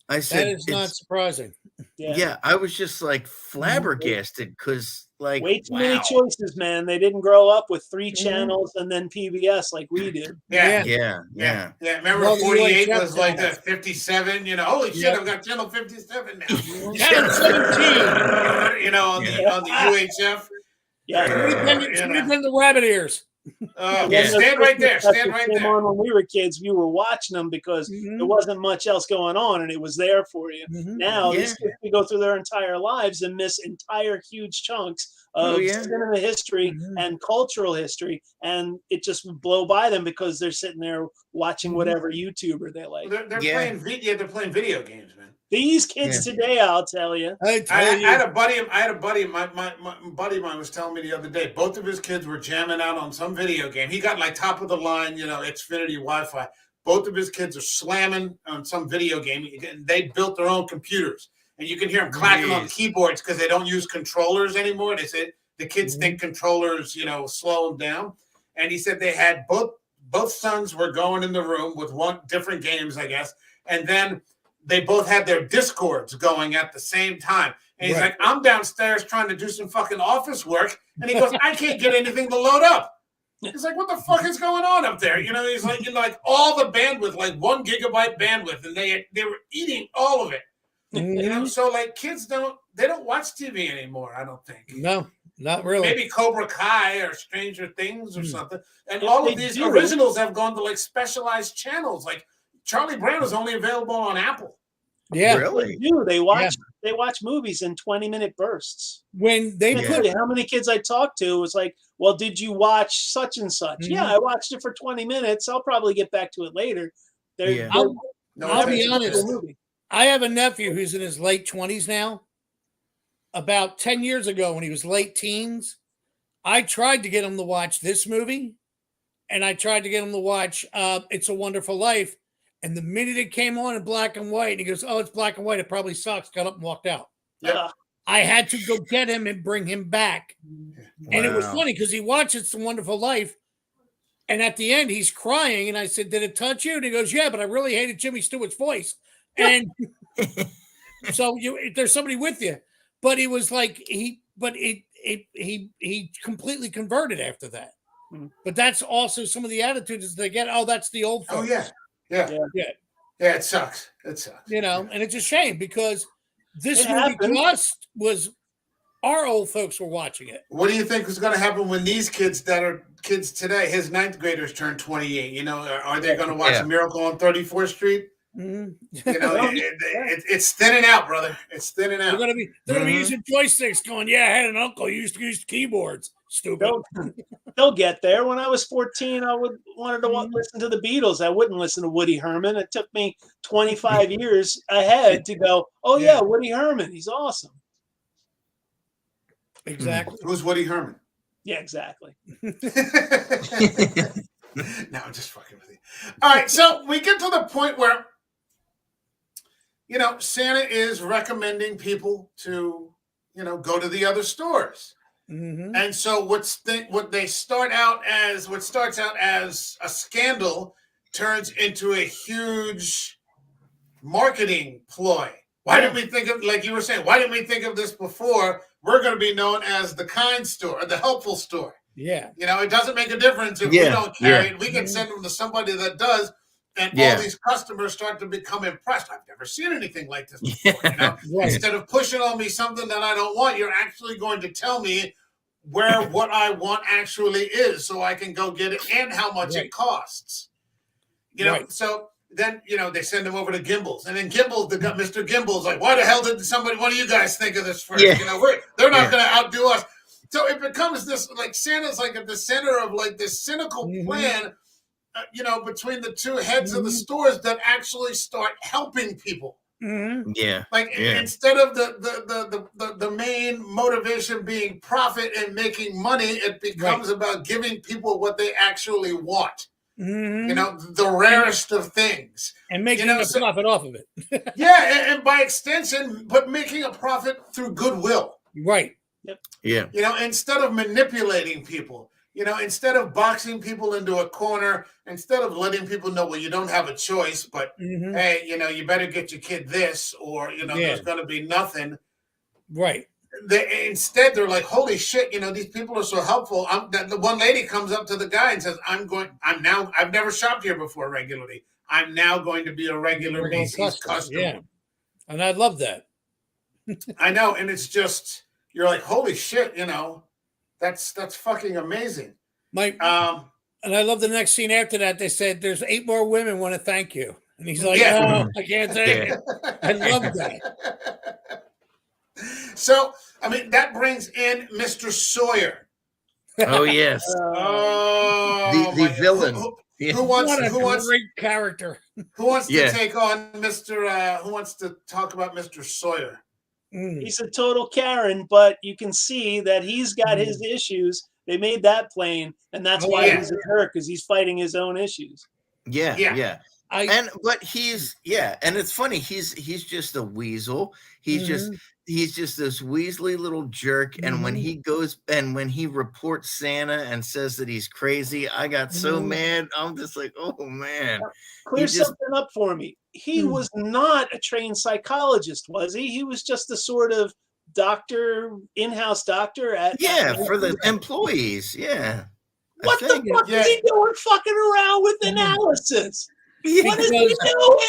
I said, that is not surprising. Yeah, I was just like flabbergasted because like way too many choices, man. They didn't grow up with 3 channels and then PBS like we did. Yeah. Remember 48 was like the 57, you know, holy shit, I've got channel 57 now. Channel 17. You know, on the UHF. It's been the rabbit ears. Stand right there. Stand right there. On when we were kids, we were watching them because there wasn't much else going on, and it was there for you. Now these kids can go through their entire lives and miss entire huge chunks of cinema history and cultural history, and it just would blow by them because they're sitting there watching whatever YouTuber they like. They're playing video games, man. These kids today, I'll tell you. I had a buddy. My buddy of mine was telling me the other day. Both of his kids were jamming out on some video game. He got like top of the line, you know, Xfinity Wi-Fi. Both of his kids are slamming on some video game. They built their own computers, and you can hear them clacking on keyboards because they don't use controllers anymore. They said the kids think controllers, you know, slow them down. And he said they had both sons were going in the room with different games, I guess, and then they both had their Discords going at the same time. And he's like, I'm downstairs trying to do some fucking office work. And he goes, I can't get anything to load up. He's like, what the fuck is going on up there? You know, he's like, like all the bandwidth, like 1 gigabyte bandwidth. And they were eating all of it. You know, so like kids don't watch TV anymore, I don't think. No, not really. Maybe Cobra Kai or Stranger Things or something. And all of these originals have gone to like specialized channels. Like Charlie Brown is only available on Apple. Yeah, really? They watch movies in 20-minute bursts. When they put how many kids I talked to was like, well, did you watch such and such? Yeah, I watched it for 20 minutes. I'll probably get back to it later. I'll be honest. I have a nephew who's in his late 20s now. About 10 years ago, when he was late teens, I tried to get him to watch this movie, and I tried to get him to watch It's a Wonderful Life. And the minute it came on in black and white, he goes, oh, it's black and white. It probably sucks. Got up and walked out. Yeah. I had to go get him and bring him back. Wow. And it was funny because he watched It's a Wonderful Life. And at the end, he's crying. And I said, did it touch you? And he goes, yeah, but I really hated Jimmy Stewart's voice. And so there's somebody with you. But he was like, he completely converted after that. But that's also some of the attitudes they get. Oh, that's the old folks. Oh yeah. It sucks. And it's a shame because this movie just was. Our old folks were watching it. What do you think is going to happen when these kids that are kids today, his 9th graders, turn 28? Are they going to watch A Miracle on 34th Street? Mm-hmm. It's thinning out, brother. It's thinning out. They're gonna be using joysticks, going, "Yeah, I had an uncle who used to use keyboards." Stupid. They'll get there. When I was 14, I wanted to listen to the Beatles. I wouldn't listen to Woody Herman. It took me 25 years ahead to go, "Oh yeah, Woody Herman, he's awesome." Exactly. Who's Woody Herman? Yeah, exactly. No, I'm just fucking with you. All right, so we get to the point where, Santa is recommending people to, go to the other stores. Mm-hmm. And so what starts out as a scandal turns into a huge marketing ploy. Why didn't we think of, like you were saying, why didn't we think of this before? We're going to be known as the kind store, or the helpful store. Yeah. It doesn't make a difference if we don't carry it. We can send them to somebody that does, and all these customers start to become impressed. I've never seen anything like this before. Right. Instead of pushing on me something that I don't want, you're actually going to tell me where what I want actually is, so I can go get it and how much it costs. So then, they send them over to Gimbals. And then Mr. Gimbals, like, why the hell did one of you guys think of this first? Yeah. They're not going to outdo us. So it becomes this, like, Santa's like at the center of like this cynical plan, between the two heads of the stores that actually start helping people. Mm-hmm. Yeah. Instead of the main motivation being profit and making money, it becomes about giving people what they actually want. Mm-hmm. The rarest of things, and making a profit off of it. and by extension, but making a profit through goodwill. Right. Yep. Yeah. Instead of manipulating people, instead of boxing people into a corner, instead of letting people know, well, you don't have a choice, but hey, you better get your kid this, or there's going to be nothing. Right. Instead, they're like, holy shit, these people are so helpful. The one lady comes up to the guy and says, I've never shopped here before regularly. I'm now going to be a regular Macy's customer. Yeah. And I love that. I know. And it's just, you're like, holy shit, that's fucking amazing. And I love the next scene after that. They said, there's 8 more women want to thank you. And he's like, no, I can't take it. I love that. So, that brings in Mr. Sawyer. Oh, yes. The villain. Who wants great character? Who wants to take on who wants to talk about Mr. Sawyer? He's a total Karen, but you can see that he's got his issues. They made that plain, and that's why he's a jerk, because he's fighting his own issues. Yeah. And it's funny, he's just a weasel. He's just this weaselly little jerk. And when he goes and when he reports Santa and says that he's crazy, I got so mad. I'm just like, oh man. Clear something up for me. He was not a trained psychologist, was he? He was just a sort of doctor, in-house doctor for the employees. Yeah. What the fuck is he doing fucking around with analysis? What is he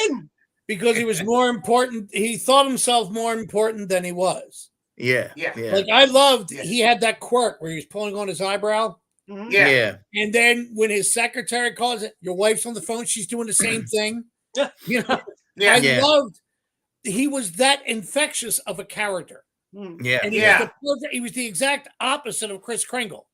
doing? Because he was more important. He thought himself more important than he was. Yeah. Like I loved, he had that quirk where he was pulling on his eyebrow. Yeah. And then when his secretary calls it, your wife's on the phone, she's doing the same thing. I loved, he was that infectious of a character. Yeah. And he was the exact opposite of Kris Kringle.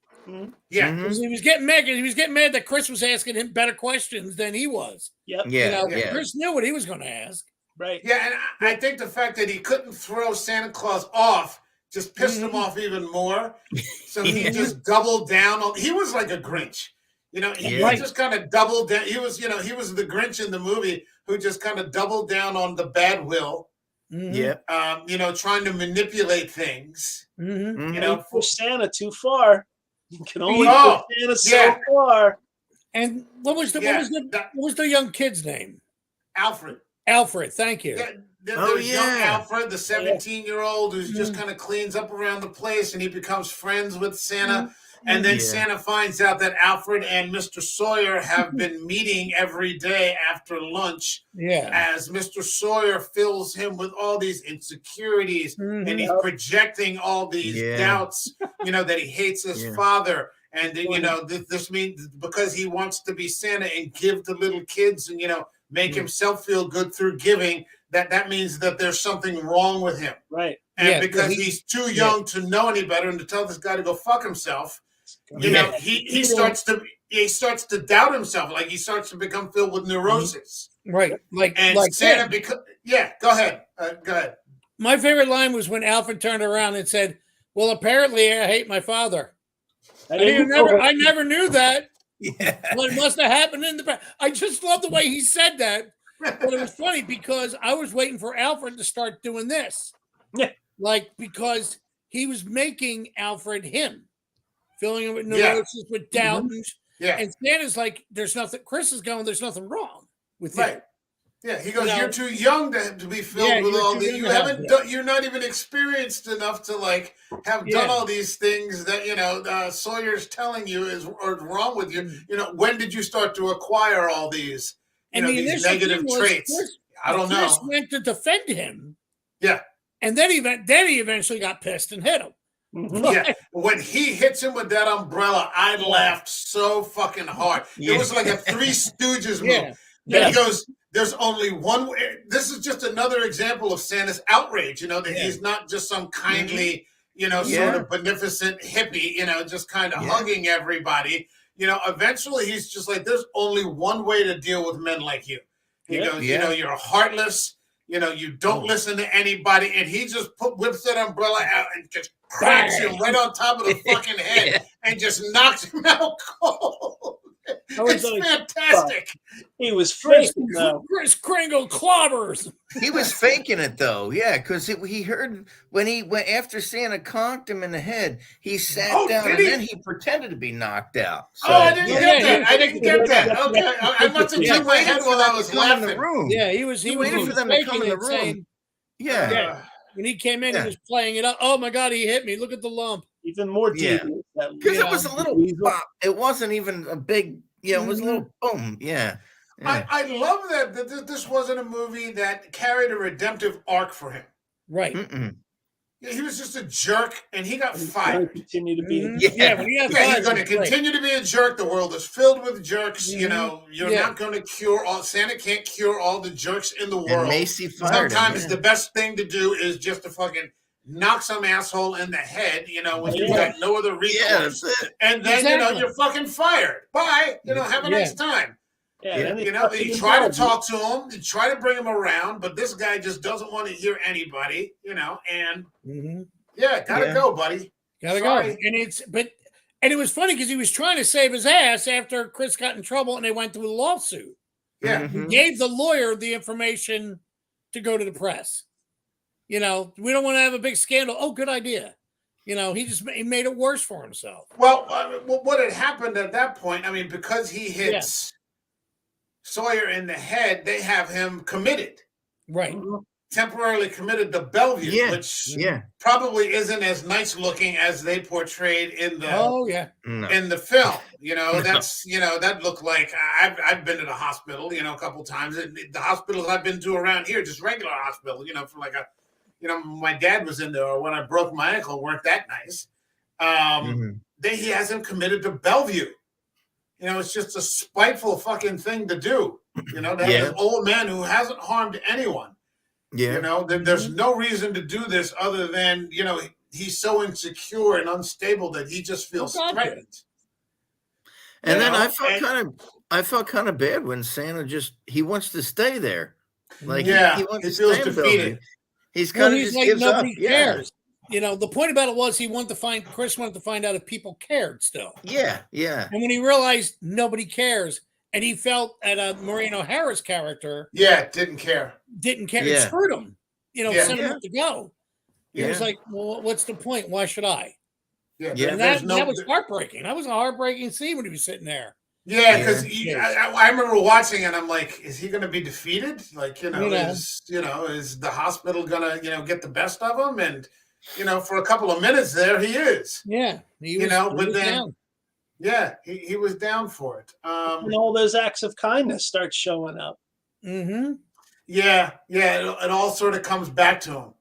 Yeah. He was getting mad. He was getting mad that Kris was asking him better questions than he was. Kris knew what he was going to ask. Right. Yeah, and I think the fact that he couldn't throw Santa Claus off just pissed him off even more. So he just doubled down on. He was like a Grinch. He just kind of doubled down. He was the Grinch in the movie who just kind of doubled down on the bad will. Trying to manipulate things. Push Santa too far. You can only push Santa so far. And what was the young kid's name? Alfred, thank you. There's young Alfred, the 17-year-old who's just kind of cleans up around the place, and he becomes friends with Santa. And then Santa finds out that Alfred and Mr. Sawyer have been meeting every day after lunch. As Mr. Sawyer fills him with all these insecurities, and he's projecting all these doubts, that he hates his father. And this means because he wants to be Santa and give to little kids and, make himself feel good through giving, that means that there's something wrong with him. Right. And because he's too young to know any better and to tell this guy to go fuck himself, he starts to doubt himself. Like he starts to become filled with neurosis. Right. And Santa go ahead. Go ahead. My favorite line was when Alfred turned around and said, "Well, apparently I hate my father." I never knew that. Well, it must have happened in the past. I just love the way he said that. But it was funny because I was waiting for Alfred to start doing this. Yeah. Because he was making Alfred him, filling him with neurosis, with doubt. And Santa's like, there's nothing, Chris is going, there's nothing wrong with him. Yeah, he goes, you're too young to be filled with all these. You're not even experienced enough to have done all these things that Sawyer's telling you is wrong with you. When did you start to acquire all these these negative traits? I don't know. Chris went to defend him. Yeah, and then he eventually got pissed and hit him. Yeah, when he hits him with that umbrella, I laughed so fucking hard. It was like a Three Stooges move. And he goes, there's only one way. This is just another example of Santa's outrage, that he's not just some kindly, sort of beneficent hippie, just kind of hugging everybody. Eventually he's just like, there's only one way to deal with men like you. He goes, you're heartless. You don't listen to anybody. And he just whips that umbrella out and just cracks him right on top of the fucking head and just knocks him out cold. It's fantastic. He was faking Chris Kringle clobbers. He was faking it though, because he heard when after Santa conked him in the head, he sat down and then he pretended to be knocked out. So, I didn't get that. I didn't get that. Okay, I must have took my head while I was laughing. Yeah, he was waiting for them to come in the room. When he came in, he was playing it up. Oh my God, he hit me! Look at the lump. Even more deep. Because it was a little pop. It wasn't even a big. Yeah, it was a little boom. Yeah. I love that this wasn't a movie that carried a redemptive arc for him. Right. He was just a jerk, and he got fired. Continue to be. He's going to continue to be a jerk. The world is filled with jerks. You're not going to cure all. Santa can't cure all the jerks in the world. And Macy fired Sometimes the best thing to do is just to fucking knock some asshole in the head, when you've got no other recourse. And then, you're fucking fired. Bye. Have a nice time. You try to talk to him, you try to bring him around, but this guy just doesn't want to hear anybody, and gotta go, buddy. Gotta go. And it was funny because he was trying to save his ass after Chris got in trouble and they went through a lawsuit. Yeah. He gave the lawyer the information to go to the press. We don't want to have a big scandal. Oh, good idea. He made it worse for himself. Well, what had happened at that point, because he hits Sawyer in the head, they have him committed. Right. Temporarily committed to Bellevue, which probably isn't as nice looking as they portrayed in the in the film. That's that looked like I've been to the hospital, a couple times. The hospitals I've been to around here, just regular hospital, for like a my dad was in there when I broke my ankle, weren't that nice. He has him committed to Bellevue. It's just a spiteful fucking thing to do. To have an old man who hasn't harmed anyone. There's no reason to do this other than, he's so insecure and unstable that he just feels threatened. And then I felt kind of bad when Santa he wants to stay there. Like he wants to stay defeated. He's kind of just like gives nobody up. Cares. The point about it was Chris wanted to find out if people cared still. Yeah. And when he realized nobody cares, and he felt that Maureen O'Hara's character, didn't care. It hurt him. Sent him to go. He was like, well, what's the point? Why should I? Yeah. And that was heartbreaking. That was a heartbreaking scene when he was sitting there. Yeah, because I remember watching and I'm like, is he going to be defeated? Like, is the hospital going to, get the best of him? And you know, for a couple of minutes there, he is. Yeah. But then, down. Yeah, he was down for it. And all those acts of kindness start showing up. Mm-hmm. Yeah. It all sort of comes back to him.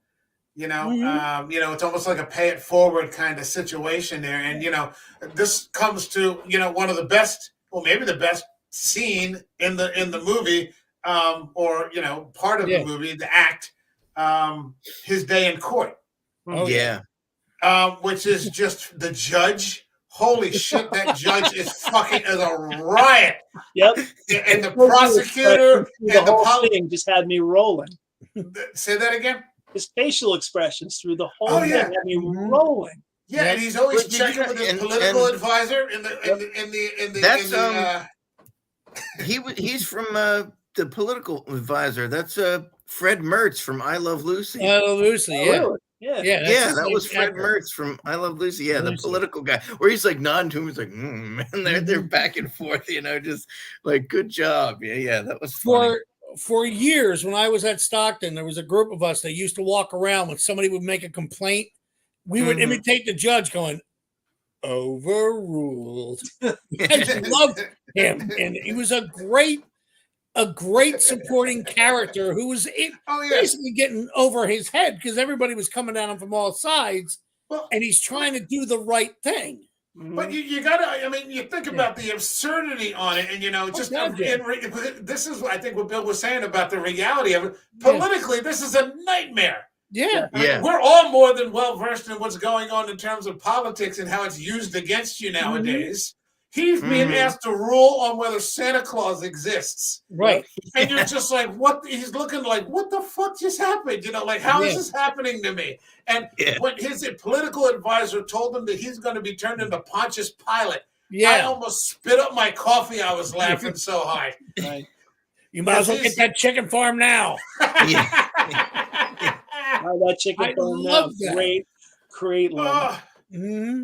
It's almost like a pay it forward kind of situation there. And, this comes to, one of the best, well, maybe the best scene in the movie, or, part of the movie, the act, his day in court. Oh, yeah. Which is just the judge. Holy shit, that judge is fucking as a riot. Yep. And the prosecutor and the whole thing just had me rolling. Say that again? His facial expressions through the whole thing had me rolling. Yeah, and he's always checking with his political advisor he's from the political advisor. That's Fred Mertz from I Love Lucy. I Love Lucy, yeah. Really? Yeah, that was Fred Mertz from I Love Lucy. Yeah, the political guy, where he's like nodding to him. He's like, and they're back and forth, just like, good job. Yeah, that was funny. For years, when I was at Stockton, there was a group of us that used to walk around when somebody would make a complaint. We would imitate the judge going, overruled. I loved him. And he was a great supporting character who was basically getting over his head because everybody was coming at him from all sides. And he's trying to do the right thing. But you gotta, you think about the absurdity on it, and this is, I think, what Bill was saying about the reality of it. Politically, this is a nightmare. Yeah. We're all more than well versed in what's going on in terms of politics and how it's used against you nowadays. He's being asked to rule on whether Santa Claus exists. Right. And you're just like, what? He's looking like, what the fuck just happened? How is this happening to me? And when his political advisor told him that he's going to be turned into Pontius Pilate, I almost spit up my coffee. I was laughing so hard. Right. You might as well get that chicken farm now. That chicken farm now. Great line.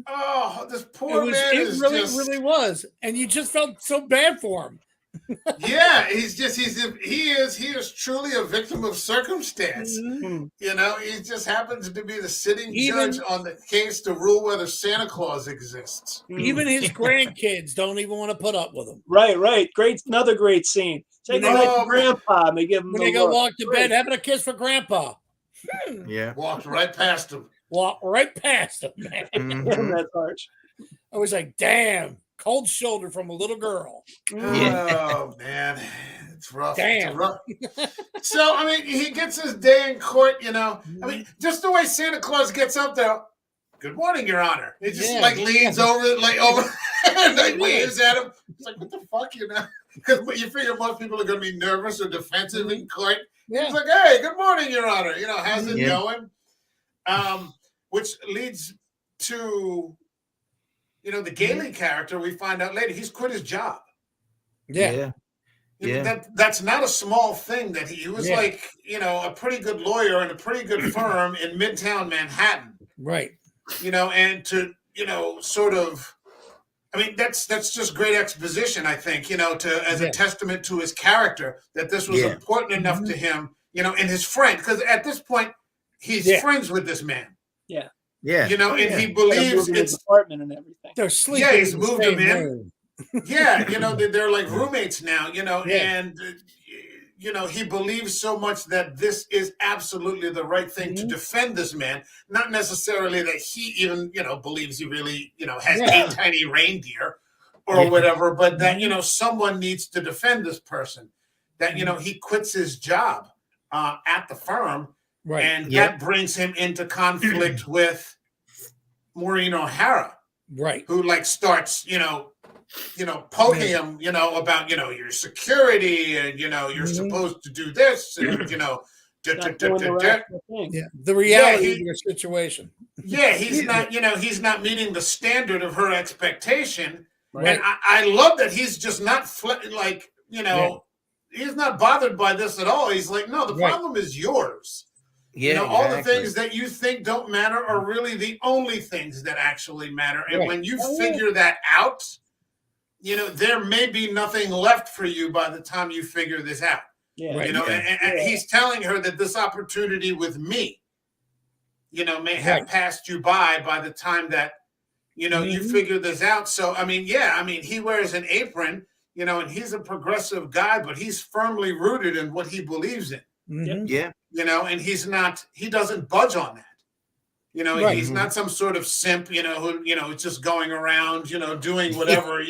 Oh, this poor man it really was, and you just felt so bad for him. Yeah, he is truly a victim of circumstance. He just happens to be the sitting judge on the case to rule whether Santa Claus exists. Even his grandkids don't even want to put up with him. Right. Another great scene. Say goodnight to Grandpa. And they give him when they go walk to bed, having a kiss for Grandpa. Yeah, walked right past him. Walk right past him, man. That's harsh. I was like, damn, cold shoulder from a little girl. Oh, man. It's rough. Damn. It's rough. So, he gets his day in court, just the way Santa Claus gets up there. Good morning, Your Honor. He just leans over, and waves at him. It's like, what the fuck, Because you figure most people are going to be nervous or defensive in court. He's like, hey, good morning, Your Honor. How's it going? Which leads to, the Gailey character. We find out later he's quit his job. Yeah. That's not a small thing. That he was like, a pretty good lawyer in a pretty good firm in Midtown Manhattan. Right. And to, sort of, that's just great exposition, I think, as a testament to his character, that this was important enough to him, and his friend, because at this point, he's friends with this man. Yeah. And he believes it's apartment and everything. They're sleeping. Yeah, he's moved him in. They're like roommates now, and he believes so much that this is absolutely the right thing to defend this man. Not necessarily that he even, believes he really, has 8 tiny reindeer or whatever, but that, someone needs to defend this person. That, he quits his job at the firm. Right. And that brings him into conflict with Maureen O'Hara. Right. Who starts, poking him, about, your security and, you're supposed to do this and, the reality of your situation. Yeah, he's not meeting the standard of her expectation. Right. And I love that he's just not he's not bothered by this at all. He's like, no, the problem is yours. Yeah, all the things that you think don't matter are really the only things that actually matter. And when you figure that out, there may be nothing left for you by the time you figure this out. Yeah. And he's telling her that this opportunity with me, may have passed you by the time that, you figure this out. So, I mean, he wears an apron, and he's a progressive guy, but he's firmly rooted in what he believes in. Yeah. And he doesn't budge on that. He's not some sort of simp, who, it's just going around, doing whatever,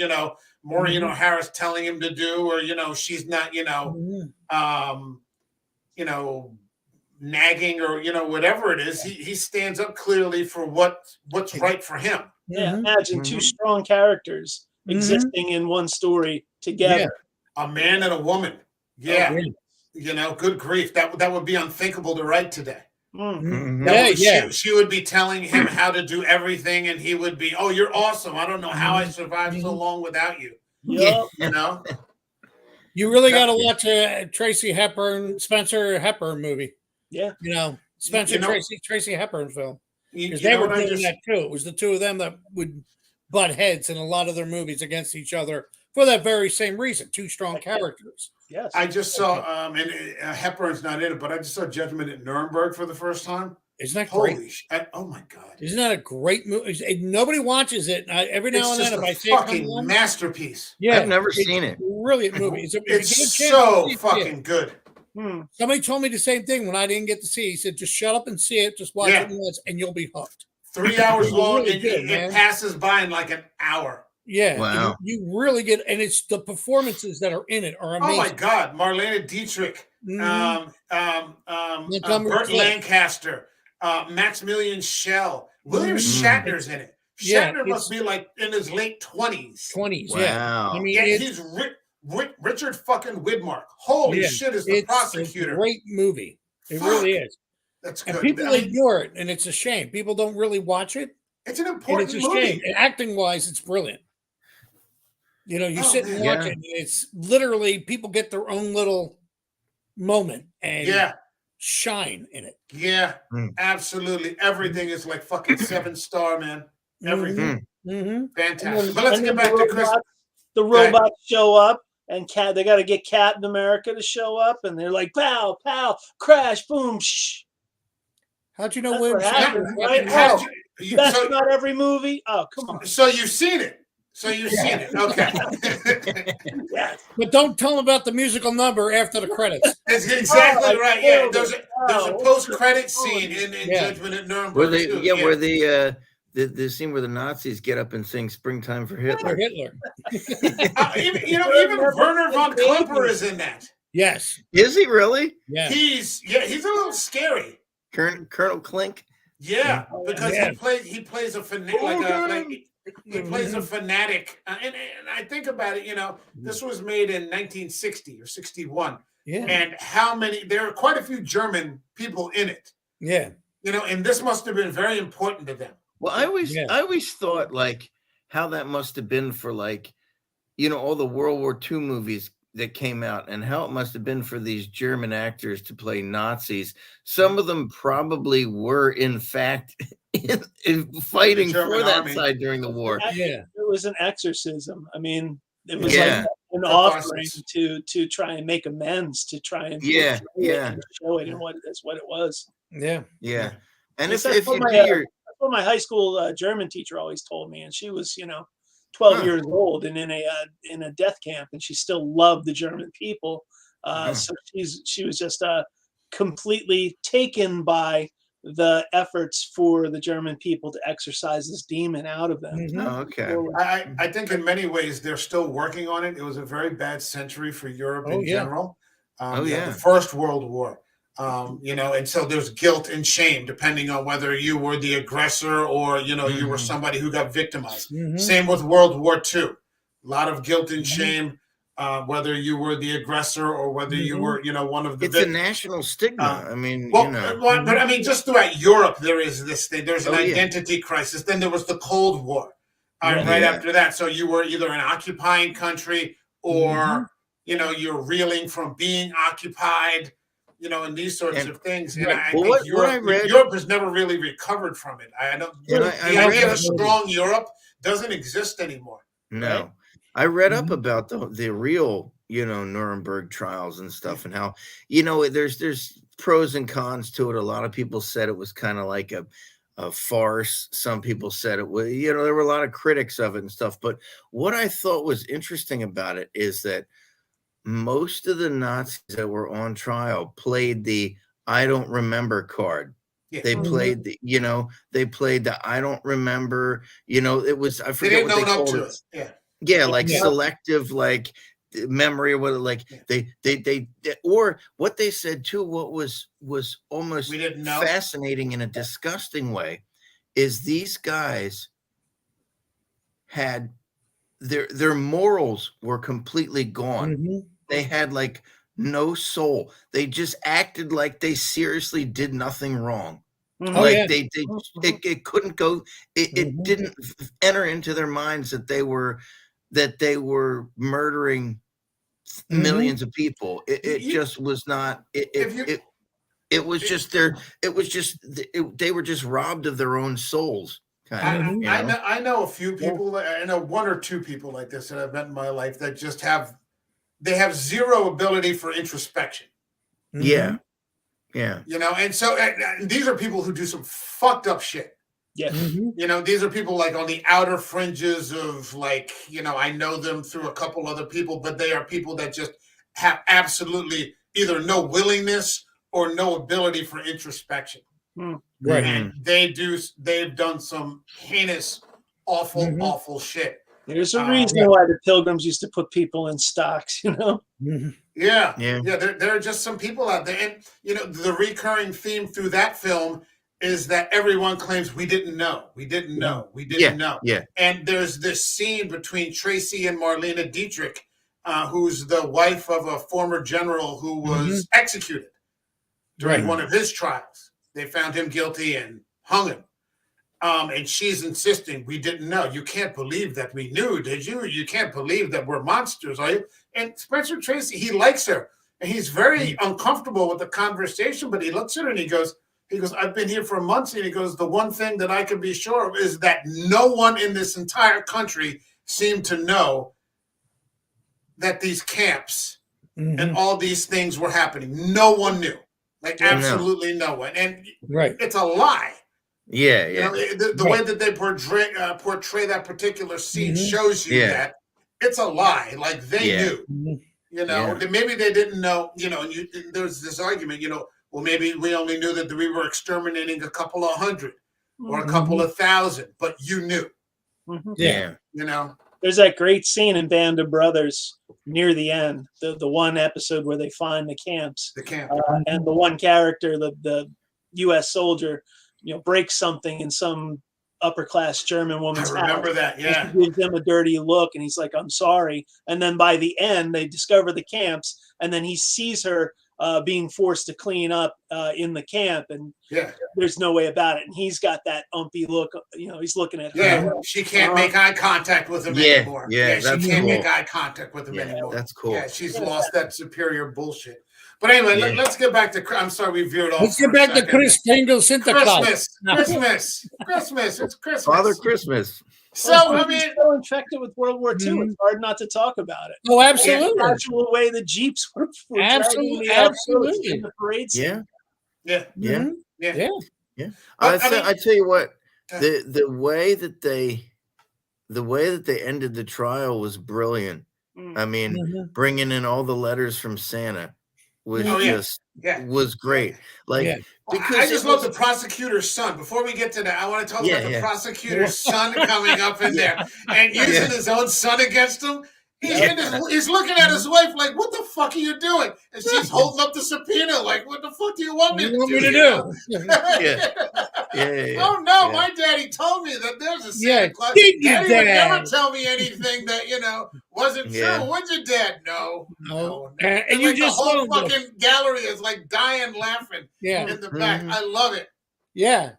Maureen O'Hara's telling him to do, or, she's not, nagging or, whatever it is. He stands up clearly for what's right for him. Yeah. Imagine two strong characters existing in one story together. A man and a woman. Yeah. Good grief. That would be unthinkable to write today. She would be telling him how to do everything, and he would be, "Oh, you're awesome. I don't know how I survived so long without you." Yeah, You really got to watch a Spencer Hepburn movie. Yeah, Tracy Hepburn film, because they were doing that too. It was the two of them that would butt heads in a lot of their movies against each other for that very same reason. Two strong characters. Yes, I just saw, and Hepburn's not in it, but I just saw Judgment at Nuremberg for the first time. Isn't that great? Oh my God! Isn't that a great movie? Nobody watches it. Every now and then, if I see it, fucking masterpiece. Yeah, I've never seen it. Brilliant movie. It's so fucking good. Somebody told me the same thing when I didn't get to see it. He said, "Just shut up and see it. Just watch it once, and you'll be hooked." 3 hours long, really and it passes by in like an hour. Yeah, wow. You really get, and it's the performances that are in it are amazing. Oh my God, Marlene Dietrich, Burt Lancaster, Maximilian Schell, William Shatner's in it. Shatner must be like in his late 20s. Wow. Yeah. I mean, he's Richard fucking Widmark. Holy shit, is the prosecutor. It's a great movie. It really is. That's good. And people ignore it, and it's a shame. People don't really watch it. It's an important movie. Shame. Acting wise, it's brilliant. You sit and watch it, and it's literally people get their own little moment and shine in it. Yeah, absolutely. Everything is like fucking 7-star, man. Everything. Fantastic. But let's get back to Chris. The robots show up, and they got to get Captain America to show up, and they're like, pow, pow, crash, boom, shh. How'd you know William Shatner? Right? That's not every movie. Oh, come on. So you've seen it. Okay. Yes. But don't tell them about the musical number after the credits. That's exactly right. Yeah, there's a post-credit scene in Judgment at Nuremberg. Where the scene where the Nazis get up and sing "Springtime for Hitler." Even Werner von Klemperer is in that. Yes. Is he really? Yeah. He's a little scary. Colonel Klink. Yeah, because he plays a fanatic. He plays a fanatic, and I think about it. This was made in 1960 or 61. Yeah. And there are quite a few German people in it. Yeah. And this must have been very important to them. Well, I always thought like how that must have been for all the World War II movies that came out, and how it must have been for these German actors to play Nazis. Some of them probably were, in fact, in fighting for that side during the war. Yeah, it was an exorcism. I mean, it was like an offering to try and make amends, to try and show it and what it was. Yeah, yeah. And that's what my high school German teacher always told me, and she was 12 years old and in a death camp, and she still loved the German people. So she was just completely taken by the efforts for the German people to exorcise this demon out of them. Oh, okay. I think in many ways they're still working on it. It was a very bad century for Europe in general. The First World War. And so there's guilt and shame depending on whether you were the aggressor or you were somebody who got victimized. Same with World War II. A lot of guilt and shame, whether you were the aggressor or whether you were one of the it's a national stigma. But I mean, just throughout Europe there is this thing. There's an identity crisis. Then there was the Cold War right after that. So you were either an occupying country or you're reeling from being occupied. And these sorts of things. And I think Europe has never really recovered from it. The idea of a strong Europe doesn't exist anymore. No. Right? I read up about the real Nuremberg trials and stuff, and how there's pros and cons to it. A lot of people said it was kind of like a farce. Some people said it was, there were a lot of critics of it and stuff. But what I thought was interesting about it is that most of the Nazis that were on trial played the "I don't remember" card. Yeah. They played they played the "I don't remember." It was, I forget what they called it. Yeah, like selective, like memory, or what, like they or what they said too. What was almost fascinating in a disgusting way is these guys had their morals were completely gone. Mm-hmm. They had like no soul. They just acted like they seriously did nothing wrong. Mm-hmm. Like it couldn't go. It didn't enter into their minds that they were murdering millions of people. It just was not. It was just they were just robbed of their own souls. I know a few people. I know one or two people like this that I've met in my life that just have zero ability for introspection. Yeah. Yeah. And so these are people who do some fucked up shit. Yeah. Mm-hmm. These are people like on the outer fringes of like, I know them through a couple other people, but they are people that just have absolutely either no willingness or no ability for introspection. Mm. Right. And they've done some heinous, awful shit. There's a reason why the Pilgrims used to put people in stocks, Mm-hmm. Yeah. There are just some people out there. And, the recurring theme through that film is that everyone claims we didn't know. We didn't know. We didn't know. Yeah. And there's this scene between Tracy and Marlene Dietrich, who's the wife of a former general who was executed during one of his trials. They found him guilty and hung him. And she's insisting, we didn't know. You can't believe that we knew, did you? You can't believe that we're monsters, are you? And Spencer Tracy, he likes her. And he's very uncomfortable with the conversation, but he looks at her and he goes, I've been here for months. And he goes, the one thing that I can be sure of is that no one in this entire country seemed to know that these camps and all these things were happening. No one knew. Like, absolutely no one. And it's a lie. Yeah. The way that they portray that particular scene shows you that it's a lie. Like, they knew. Maybe they didn't know, and there's this argument, well, maybe we only knew that we were exterminating a couple of hundred or a couple of thousand, but you knew. Yeah. There's that great scene in Band of Brothers near the end, the one episode where they find the camps. The camp. And the one character, the U.S. soldier, breaks something in some upper class German woman's house. I remember that, yeah. He gives him a dirty look and he's like, I'm sorry. And then by the end, they discover the camps and then he sees her being forced to clean up in the camp, and there's no way about it. And he's got that umpy look, he's looking at her. Yeah, she can't make eye contact with him anymore. Yeah, she can't make eye contact with him anymore. That's cool. Yeah, she's lost that superior bullshit. But anyway, let's get back to. I'm sorry, we veered off. Let's get back to Chris Tangle Santa Claus. Christmas. It's Christmas. Father Christmas. So I mean, so infected with World War II, it's hard not to talk about it. Oh, absolutely. The actual way the Jeeps were absolutely in the parades. Yeah. I tell you what, the way that they ended the trial was brilliant. I mean, bringing in all the letters from Santa was was great. Like, because I just love the prosecutor's son. Before we get to that, I want to talk about the prosecutor's son coming up in there and using his own son against him. He's looking at his wife like, what the fuck are you doing? And she's holding up the subpoena like, what the fuck do you want me to do? Oh, no, my daddy told me that there's a Santa Claus. Daddy would never tell me anything that, wasn't true. Would you, Dad? No. And you like just the whole fucking gallery is like dying laughing in the back. I love it. Yeah.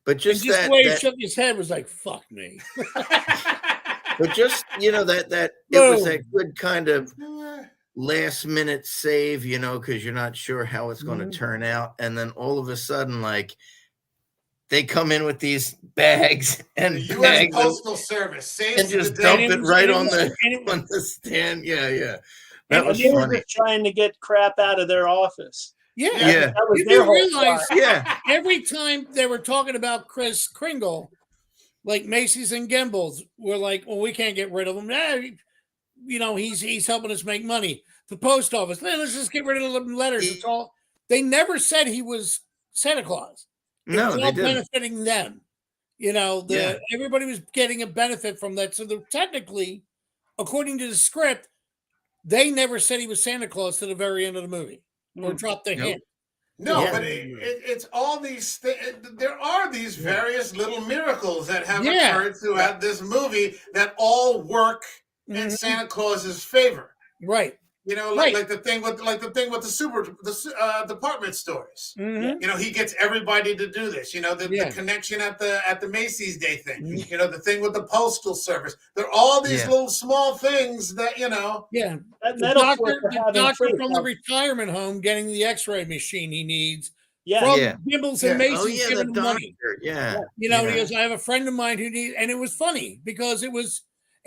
But just the way he shook his head was like, fuck me. But just, that it was that good kind of last minute save, because you're not sure how it's going to turn out. And then all of a sudden, like, they come in with these bags and the U.S. Postal Service saves and just dump it right on the stand. Yeah. That was they were funny. just trying to get crap out of their office. Yeah. That was You their do whole realize, yeah, every time they were talking about Kris Kringle, like Macy's and Gimbel's were like, well, we can't get rid of him. You know, he's helping us make money. The post office, let's just get rid of the letters. It's all. They never said he was Santa Claus. It was all benefiting them. You know, everybody was getting a benefit from that. So technically, according to the script, they never said he was Santa Claus to the very end of the movie or dropped the hint. No, but it's all these there are these various little miracles that have occurred throughout this movie that all work in Santa Claus's favor. Right. You know, like the thing with the department stores. You know, he gets everybody to do this. You know, the connection at the Macy's Day thing. You know, the thing with the postal service. There are all these little small things that, you know. Yeah. The doctor from the retirement home getting the X-ray machine he needs. From Gimbel's and Macy's giving him money. You know, he goes, I have a friend of mine who needs, and it was funny because it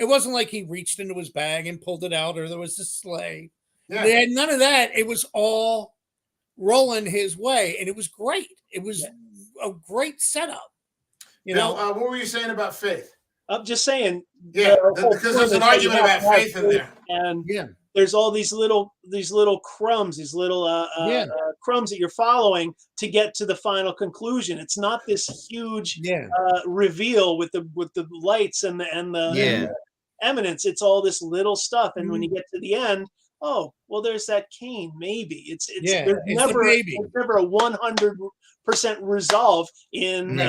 wasn't like he reached into his bag and pulled it out, or there was a sleigh. Yeah. They had none of that. It was all rolling his way, and it was great. It was a great setup. You know, what were you saying about faith? I'm just saying. Yeah, because there's an argument about faith in there, and there's all these little crumbs, these little crumbs that you're following to get to the final conclusion. It's not this huge reveal with the lights and the eminence. It's all this little stuff, and when you get to the end, oh well, there's that cane. Maybe it's never a 100% resolve in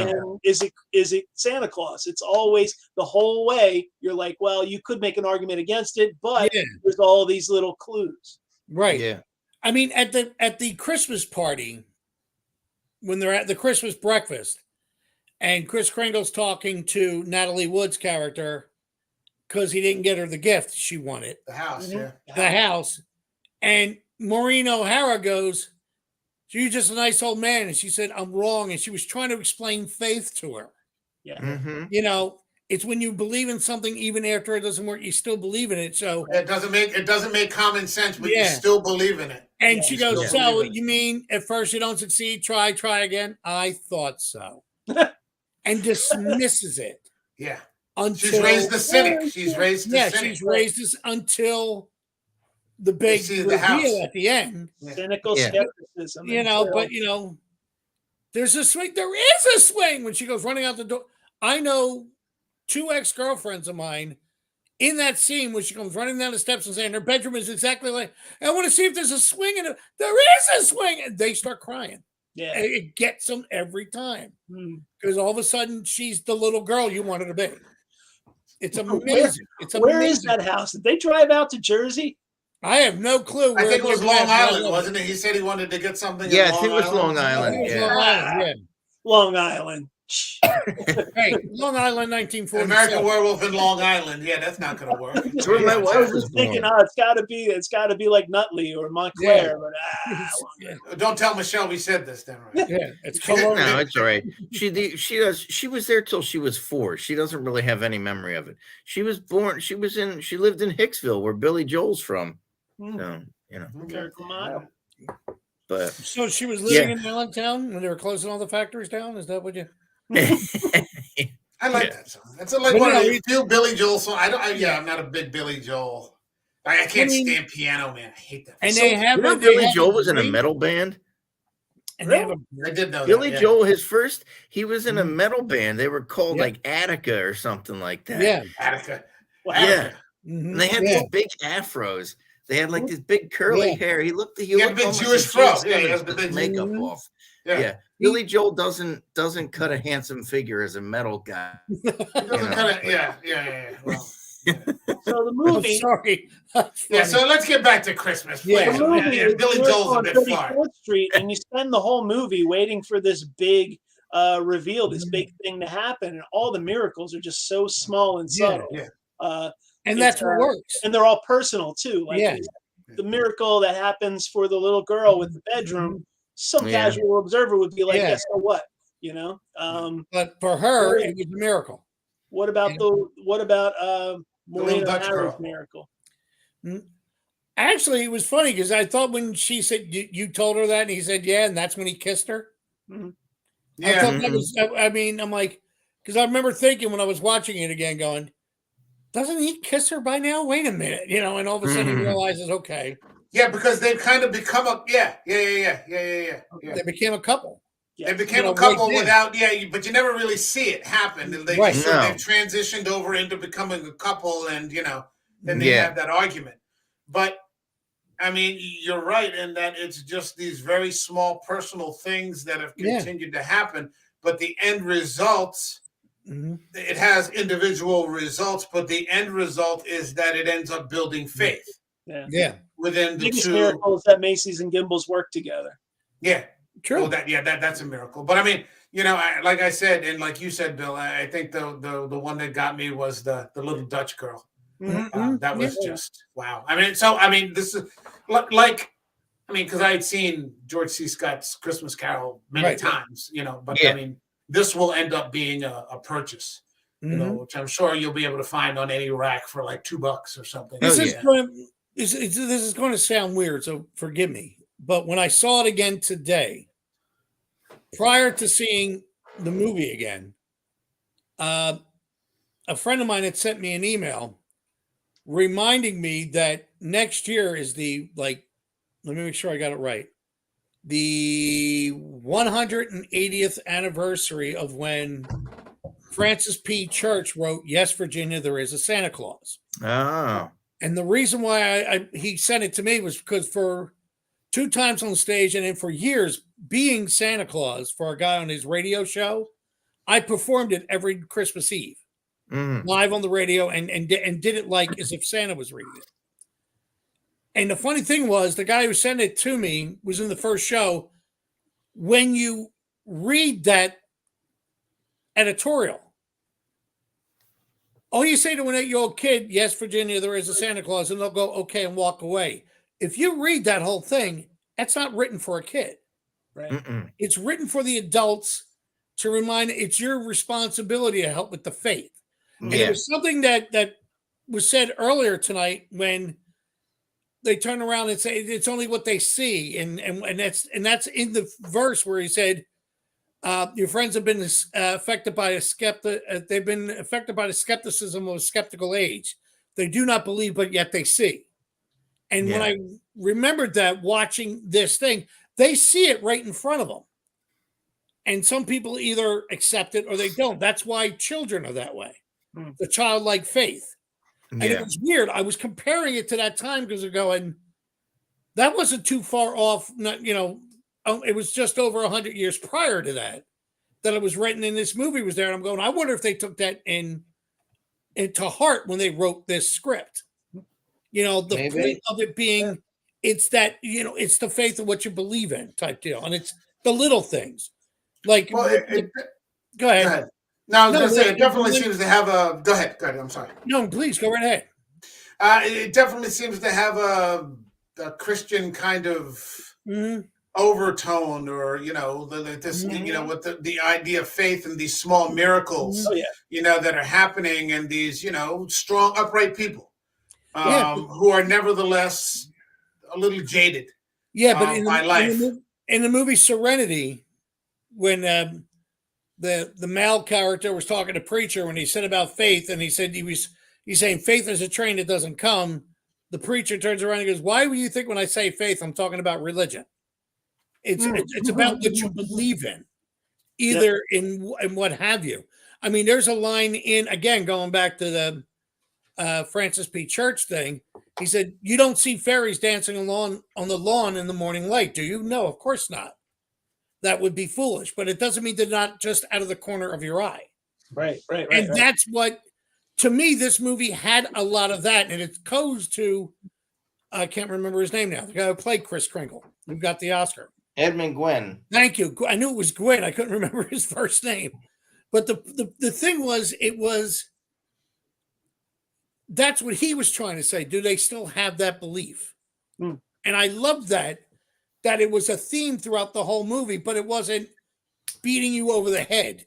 is it Santa Claus. It's always the whole way. You're like, well, you could make an argument against it, but there's all these little clues. Right. Yeah. I mean, at the Christmas party, when they're at the Christmas breakfast, and Kris Kringle's talking to Natalie Wood's character because he didn't get her the gift she wanted. The house, the house. And Maureen O'Hara goes, so you're just a nice old man. And she said, I'm wrong. And she was trying to explain faith to her. Yeah. Mm-hmm. You know, it's when you believe in something, even after it doesn't work, you still believe in it. So it doesn't make common sense, but you still believe in it. And she goes, so you mean at first you don't succeed, try again? I thought so. And dismisses it. Yeah. Until, she's raised the cynic. She's raised the cynic. She's raised this until the big reveal at the end. Cynical skepticism. You know, but you know, there's a swing. There is a swing when she goes running out the door. I know 2 ex-girlfriends of mine in that scene when she comes running down the steps and saying her bedroom is exactly like, I want to see if there's a swing in it. There is a swing. And they start crying. Yeah. It gets them every time. Because all of a sudden she's the little girl you wanted to be. It's amazing. Where is that house? Did they drive out to Jersey? I have no clue. I think it was Long Island, wasn't it? He said he wanted to get something. Yeah, I think it was Long Island. Long Island. Hey, Long Island, 1940. American Werewolf in Long Island. Yeah, that's not going to work. That's where my wife was thinking, it's got to be like Nutley or Montclair. But don't tell Michelle we said this, then, right? Yeah, it's no, it's all right. She was there till she was 4. She doesn't really have any memory of it. She was born. She lived in Hicksville, where Billy Joel's from. So Miracle Mile. But so she was living in Allentown when they were closing all the factories down. Is that what you? I like that song. That's like one of the few Billy Joel songs. I'm not a big Billy Joel. I can't stand Piano Man. I hate that. And Billy Joel was in a metal band. And I did know Billy Joel. He was in a metal band. They were called like Attica or something like that. Yeah, Attica. Yeah, and they had these big afros. They had like this big curly hair. He had big Jewish fro. Yeah, he has the big makeup off. Yeah. Billy Joel doesn't cut a handsome figure as a metal guy. He doesn't cut it. Well, so the movie. Sorry. So let's get back to Christmas. Yeah, the movie Billy Joel's a bit far. 34th Street, and you spend the whole movie waiting for this big reveal, this big thing to happen, and all the miracles are just so small and subtle. And that's what works. And they're all personal too. Like the miracle that happens for the little girl with the bedroom. Some casual observer would be like, "Yes, so what?" You know. But for her, it was a miracle. What about Maureen O'Hara's miracle? Actually, it was funny because I thought when she said you told her that, and he said yeah, and that's when he kissed her. Mm-hmm. Yeah, I thought that was. I mean, I'm like, because I remember thinking when I was watching it again, going, doesn't he kiss her by now? Wait a minute, and all of a sudden he realizes, okay, yeah, because they've kind of become a yeah. They became a couple. They became a couple without but you never really see it happen. They just they've transitioned over into becoming a couple, and then they have that argument. But I mean, you're right in that it's just these very small personal things that have continued to happen, but the end results. Mm-hmm. It has individual results, but the end result is that it ends up building faith. Yeah. Within the biggest two miracle is that Macy's and Gimbel's work together. Yeah. True. Well, that's a miracle. But I mean, like I said, and like you said, Bill, I think the one that got me was the little Dutch girl. Mm-hmm. That was just wow. This is like. Because I had seen George C. Scott's Christmas Carol many times, but I mean, this will end up being a purchase, which I'm sure you'll be able to find on any rack for like $2 or something. This is going to sound weird, so forgive me. But when I saw it again today, prior to seeing the movie again, a friend of mine had sent me an email reminding me that next year is let me make sure I got it right. The 180th anniversary of when Francis P. Church wrote, "Yes, Virginia, there is a Santa Claus." Oh. And the reason why he sent it to me was because for 2 times on stage and then for years being Santa Claus for a guy on his radio show, I performed it every Christmas Eve live on the radio and did it like as if Santa was reading it. And the funny thing was, the guy who sent it to me was in the first show. When you read that editorial, all you say to an 8-year-old kid, "Yes, Virginia, there is a Santa Claus," and they'll go, "Okay," and walk away. If you read that whole thing, that's not written for a kid. Right? It's written for the adults to remind it's your responsibility to help with the faith. And it was something that was said earlier tonight when they turn around and say it's only what they see, and that's in the verse where he said, "Your friends have been affected by they've been affected by the skepticism of a skeptical age. They do not believe, but yet they see." And when I remembered that watching this thing, they see it right in front of them, and some people either accept it or they don't. That's why children are that way. The childlike faith. And it was weird. I was comparing it to that time because they're going, that wasn't too far off. It was just over 100 years prior to that it was written in this movie was there. And I'm going, I wonder if they took that into heart when they wrote this script. The point of it being, it's that, it's the faith of what you believe in type deal. And it's the little things. Like, go ahead. Go ahead. No, I was going to say, it definitely seems to have a... Go ahead. I'm sorry. No, please, go right ahead. It definitely seems to have a Christian kind of overtone, or, with the idea of faith and these small miracles, that are happening, and these, strong, upright people who are nevertheless a little jaded by life. In the movie Serenity, when... The male character was talking to preacher when he said about faith, and he said he's saying faith is a train that doesn't come. The preacher turns around and goes, "Why do you think when I say faith, I'm talking about religion? It's about what you believe in, either in what have you." I mean, there's a line in, again, going back to the Francis P. Church thing. He said, "You don't see fairies dancing on the lawn in the morning light, do you?" No, of course not. That would be foolish, but it doesn't mean they're not just out of the corner of your eye. Right. And that's what, to me, this movie had a lot of that. And it goes to, I can't remember his name now, the guy who played Kris Kringle, who got the Oscar. Edmund Gwenn. Thank you. I knew it was Gwen. I couldn't remember his first name. But the thing was, that's what he was trying to say. Do they still have that belief? And I love that it was a theme throughout the whole movie, but it wasn't beating you over the head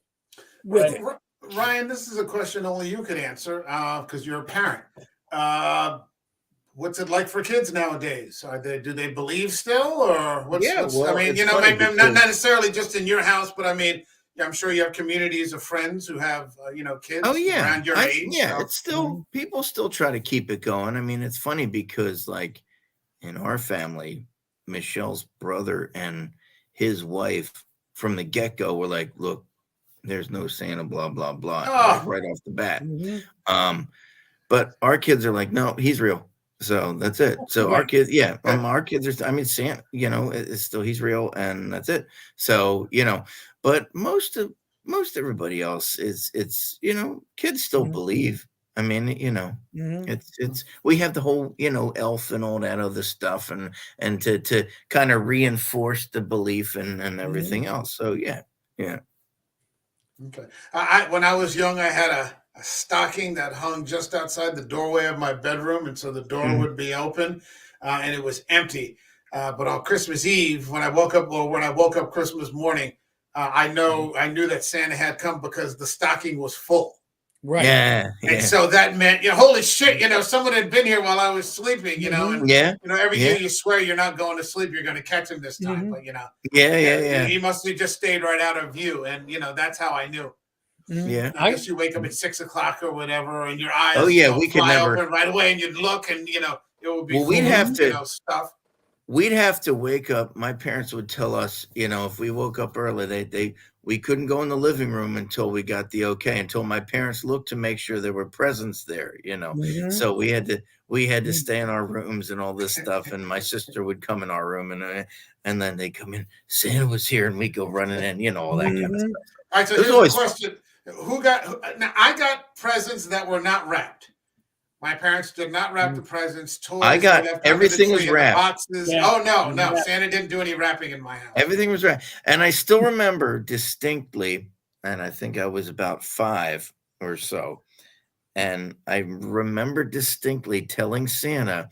with it. Ryan, this is a question only you could answer because you're a parent. what's it like for kids nowadays? Do they believe still, or what's? Well, I mean, maybe not necessarily just in your house, but I mean, I'm sure you have communities of friends who have kids around your age. Yeah, it's still people still try to keep it going. I mean, it's funny because like in our family, Michelle's brother and his wife from the get-go were like, look, there's no Santa, blah blah blah, like right off the bat. But our kids are like, no, he's real. So that's it. So our kids, our kids are, I mean, Santa, it's still, he's real, and that's it. So, but most everybody else is, kids still believe. I mean, it's we have the whole, elf and all that other stuff, and to kind of reinforce the belief and everything else. So yeah. Okay. When I was young, I had a stocking that hung just outside the doorway of my bedroom, and so the door would be open, and it was empty. But on Christmas Eve, when I woke up Christmas morning, I knew that Santa had come because the stocking was full. Right. Yeah. And so that meant, holy shit, someone had been here while I was sleeping, and every year you swear you're not going to sleep, you're going to catch him this time, but he must have just stayed right out of view, and that's how I knew. Yeah, I guess you wake up at 6 o'clock or whatever, and your eyes we could never open right away, and you'd look, and it would be we'd have to stuff. We'd have to wake up. My parents would tell us, if we woke up early, we couldn't go in the living room until we got the okay, until my parents looked to make sure there were presents there, So we had to stay in our rooms and all this stuff. And my sister would come in our room, and then they come in, Santa was here, and we go running in, all that kind of stuff. All right, so here's a question. Now, I got presents that were not wrapped. My parents did not wrap the presents. Toys, I got everything was wrapped. Boxes. Yeah. Oh no! Santa didn't do any wrapping in my house. Everything was wrapped, and I still remember distinctly. And I think I was about 5 or so, and I remember distinctly telling Santa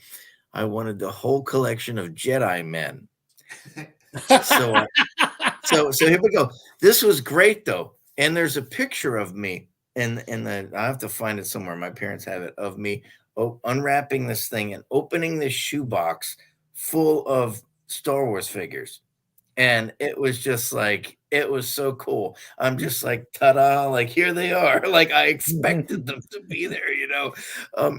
I wanted the whole collection of Jedi men. So here we go. This was great though, and there's a picture of me. And I have to find it somewhere. My parents have it of me unwrapping this thing and opening this shoebox full of Star Wars figures. And it was just like, it was so cool. I'm just like, ta-da, like here they are. Like I expected them to be there,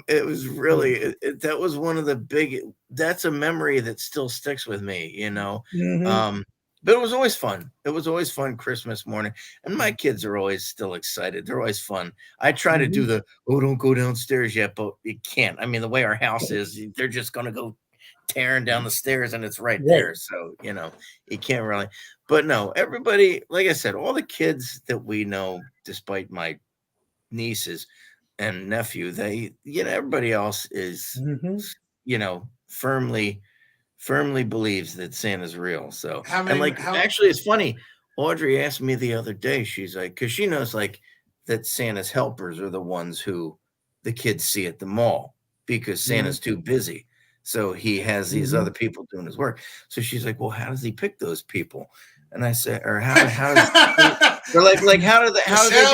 It was really, that was one of the that's a memory that still sticks with me, But it was always fun. It was always fun Christmas morning. And my kids are always still excited. They're always fun. I try to do don't go downstairs yet, but you can't. I mean, the way our house is, they're just going to go tearing down the stairs and it's right there. So, you can't really. But no, everybody, like I said, all the kids that we know, despite my nieces and nephew, everybody else is, firmly believes that Santa's real. So, actually, it's funny. Audrey asked me the other day, she's like, because she knows like that Santa's helpers are the ones who the kids see at the mall because Santa's too busy. So he has these other people doing his work. So she's like, well, how does he pick those people? And I said, or how they're like, how do they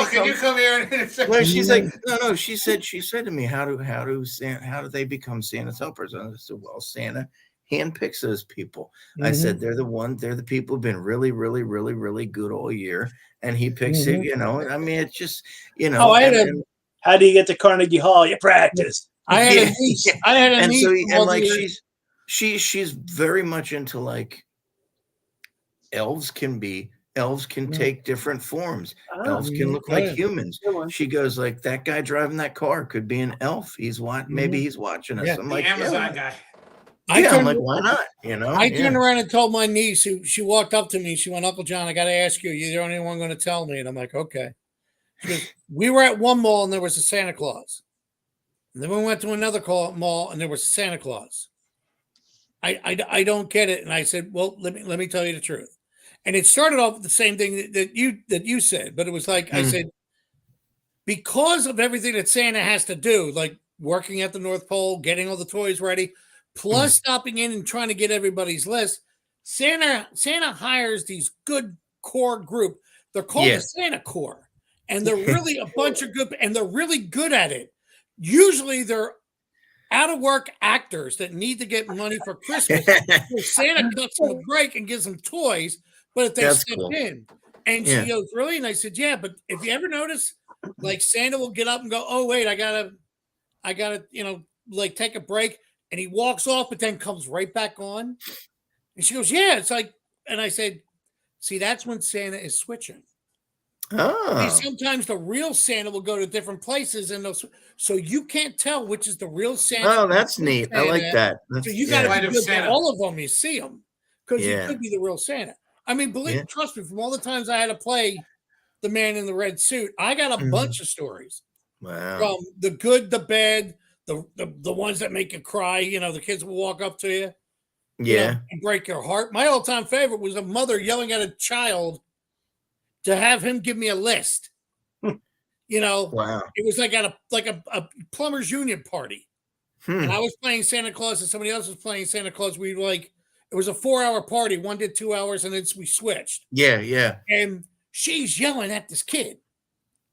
can you come here? Well, she's like, no. She said to me, how do they become Santa's helpers? And I said, well, Santa handpicks those people. I said, they're the people who've been really, really, really, really good all year. And he picks it, I mean, it's just, how do you get to Carnegie Hall? You practice. I had a niece. And like, she's very much into like elves can take different forms. Elves can look like humans. She goes like, that guy driving that car could be an elf. Maybe he's watching us. Yeah, I'm like, Amazon guy. I'm like, why not? I turned around and told my niece, who she walked up to me. She went, Uncle John, I got to ask you. You're the only one going to tell me. And I'm like, okay. She goes, we were at one mall and there was a Santa Claus. And then we went to another mall and there was a Santa Claus. I don't get it. And I said, well, let me tell you the truth. And it started off with the same thing that you said, but it was like, I said, because of everything that Santa has to do, like working at the North Pole, getting all the toys ready, plus stopping in and trying to get everybody's list, Santa hires these good core group. They're called the Santa Corps, and they're really a bunch of good, and they're really good at it. Usually they're out of work actors that need to get money for Christmas. So Santa cuts them a break and gives them toys, but if they step in. And she goes, really? And I said, yeah, but if you ever notice, like Santa will get up and go, oh, wait, I gotta, like take a break. And he walks off, but then comes right back on. And she goes, yeah, it's like, and I said, see, that's when Santa is switching. Oh. Sometimes the real Santa will go to different places, and so you can't tell which is the real Santa. Oh, that's neat. I like that. So you got to be good to all of them. You see them because you could be the real Santa. I mean, trust me, from all the times I had to play the man in the red suit, I got a bunch of stories. Wow. From the good, the bad, the ones that make you cry. The kids will walk up to you, and break your heart. My all-time favorite was a mother yelling at a child to have him give me a list. Wow. It was like at a plumbers union party. And I was playing Santa Claus and somebody else was playing Santa Claus. It was a 4-hour party. One did 2 hours and then we switched. Yeah. And she's yelling at this kid,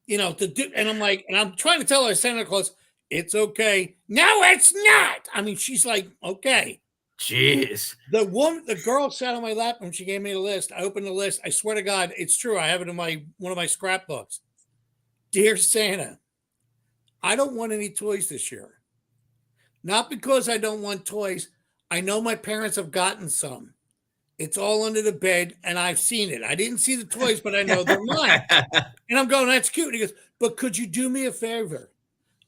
and I'm like, and I'm trying to tell her, Santa Claus, it's okay. No, it's not. I mean, she's like, okay. Jeez. The girl sat on my lap and she gave me a list. I opened the list. I swear to God, it's true. I have it in one of my scrapbooks. Dear Santa, I don't want any toys this year. Not because I don't want toys. I know my parents have gotten some. It's all under the bed, and I've seen it. I didn't see the toys, but I know they're mine. And I'm going, that's cute. And he goes, but could you do me a favor?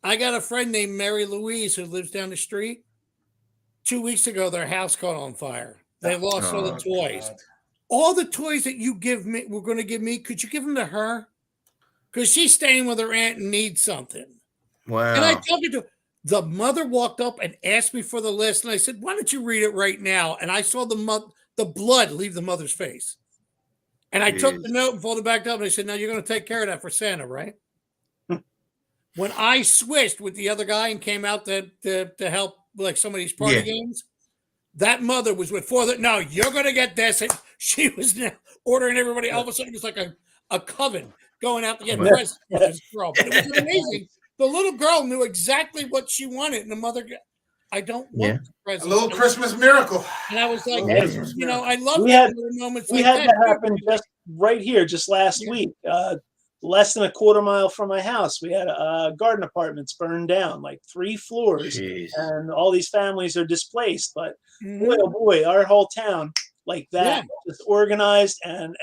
I got a friend named Mary Louise who lives down the street. 2 weeks ago, their house caught on fire. They lost all the toys. God. All the toys that you were going to give me, could you give them to her? Because she's staying with her aunt and needs something. Wow. And I told her the mother walked up and asked me for the list. And I said, why don't you read it right now? And I saw the blood leave the mother's face. And I took the note and folded it back up. And I said, now you're going to take care of that for Santa, right? When I switched with the other guy and came out to help like some of these party games, that mother was with no, you're going to get this. And she was ordering everybody. All of a sudden, it was like a coven going out to get presents for this girl. But it was amazing. The little girl knew exactly what she wanted. And the mother, I don't want the presents. A little Christmas miracle. And I was like, I love moments we had that happen just right here, just last week. Less than a quarter mile from my house, we had garden apartments burned down, like 3 floors. Jeez. And all these families are displaced. But boy, oh boy, our whole town like that, just organized and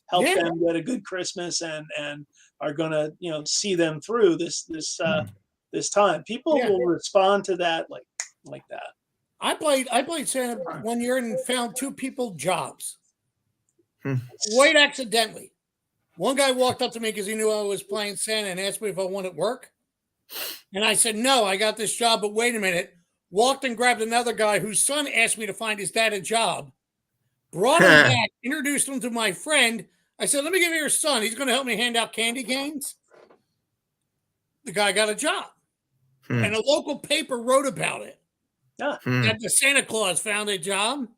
help them get a good Christmas and are going to see them through this time. People will respond to that like that. I played Santa one year and found 2 people jobs. Quite accidentally. One guy walked up to me because he knew I was playing Santa and asked me if I wanted work. And I said, no, I got this job, but wait a minute. Walked and grabbed another guy whose son asked me to find his dad a job. Brought him back, introduced him to my friend. I said, let me give you your son. He's going to help me hand out candy canes. The guy got a job. And a local paper wrote about it. That the Santa Claus found a job.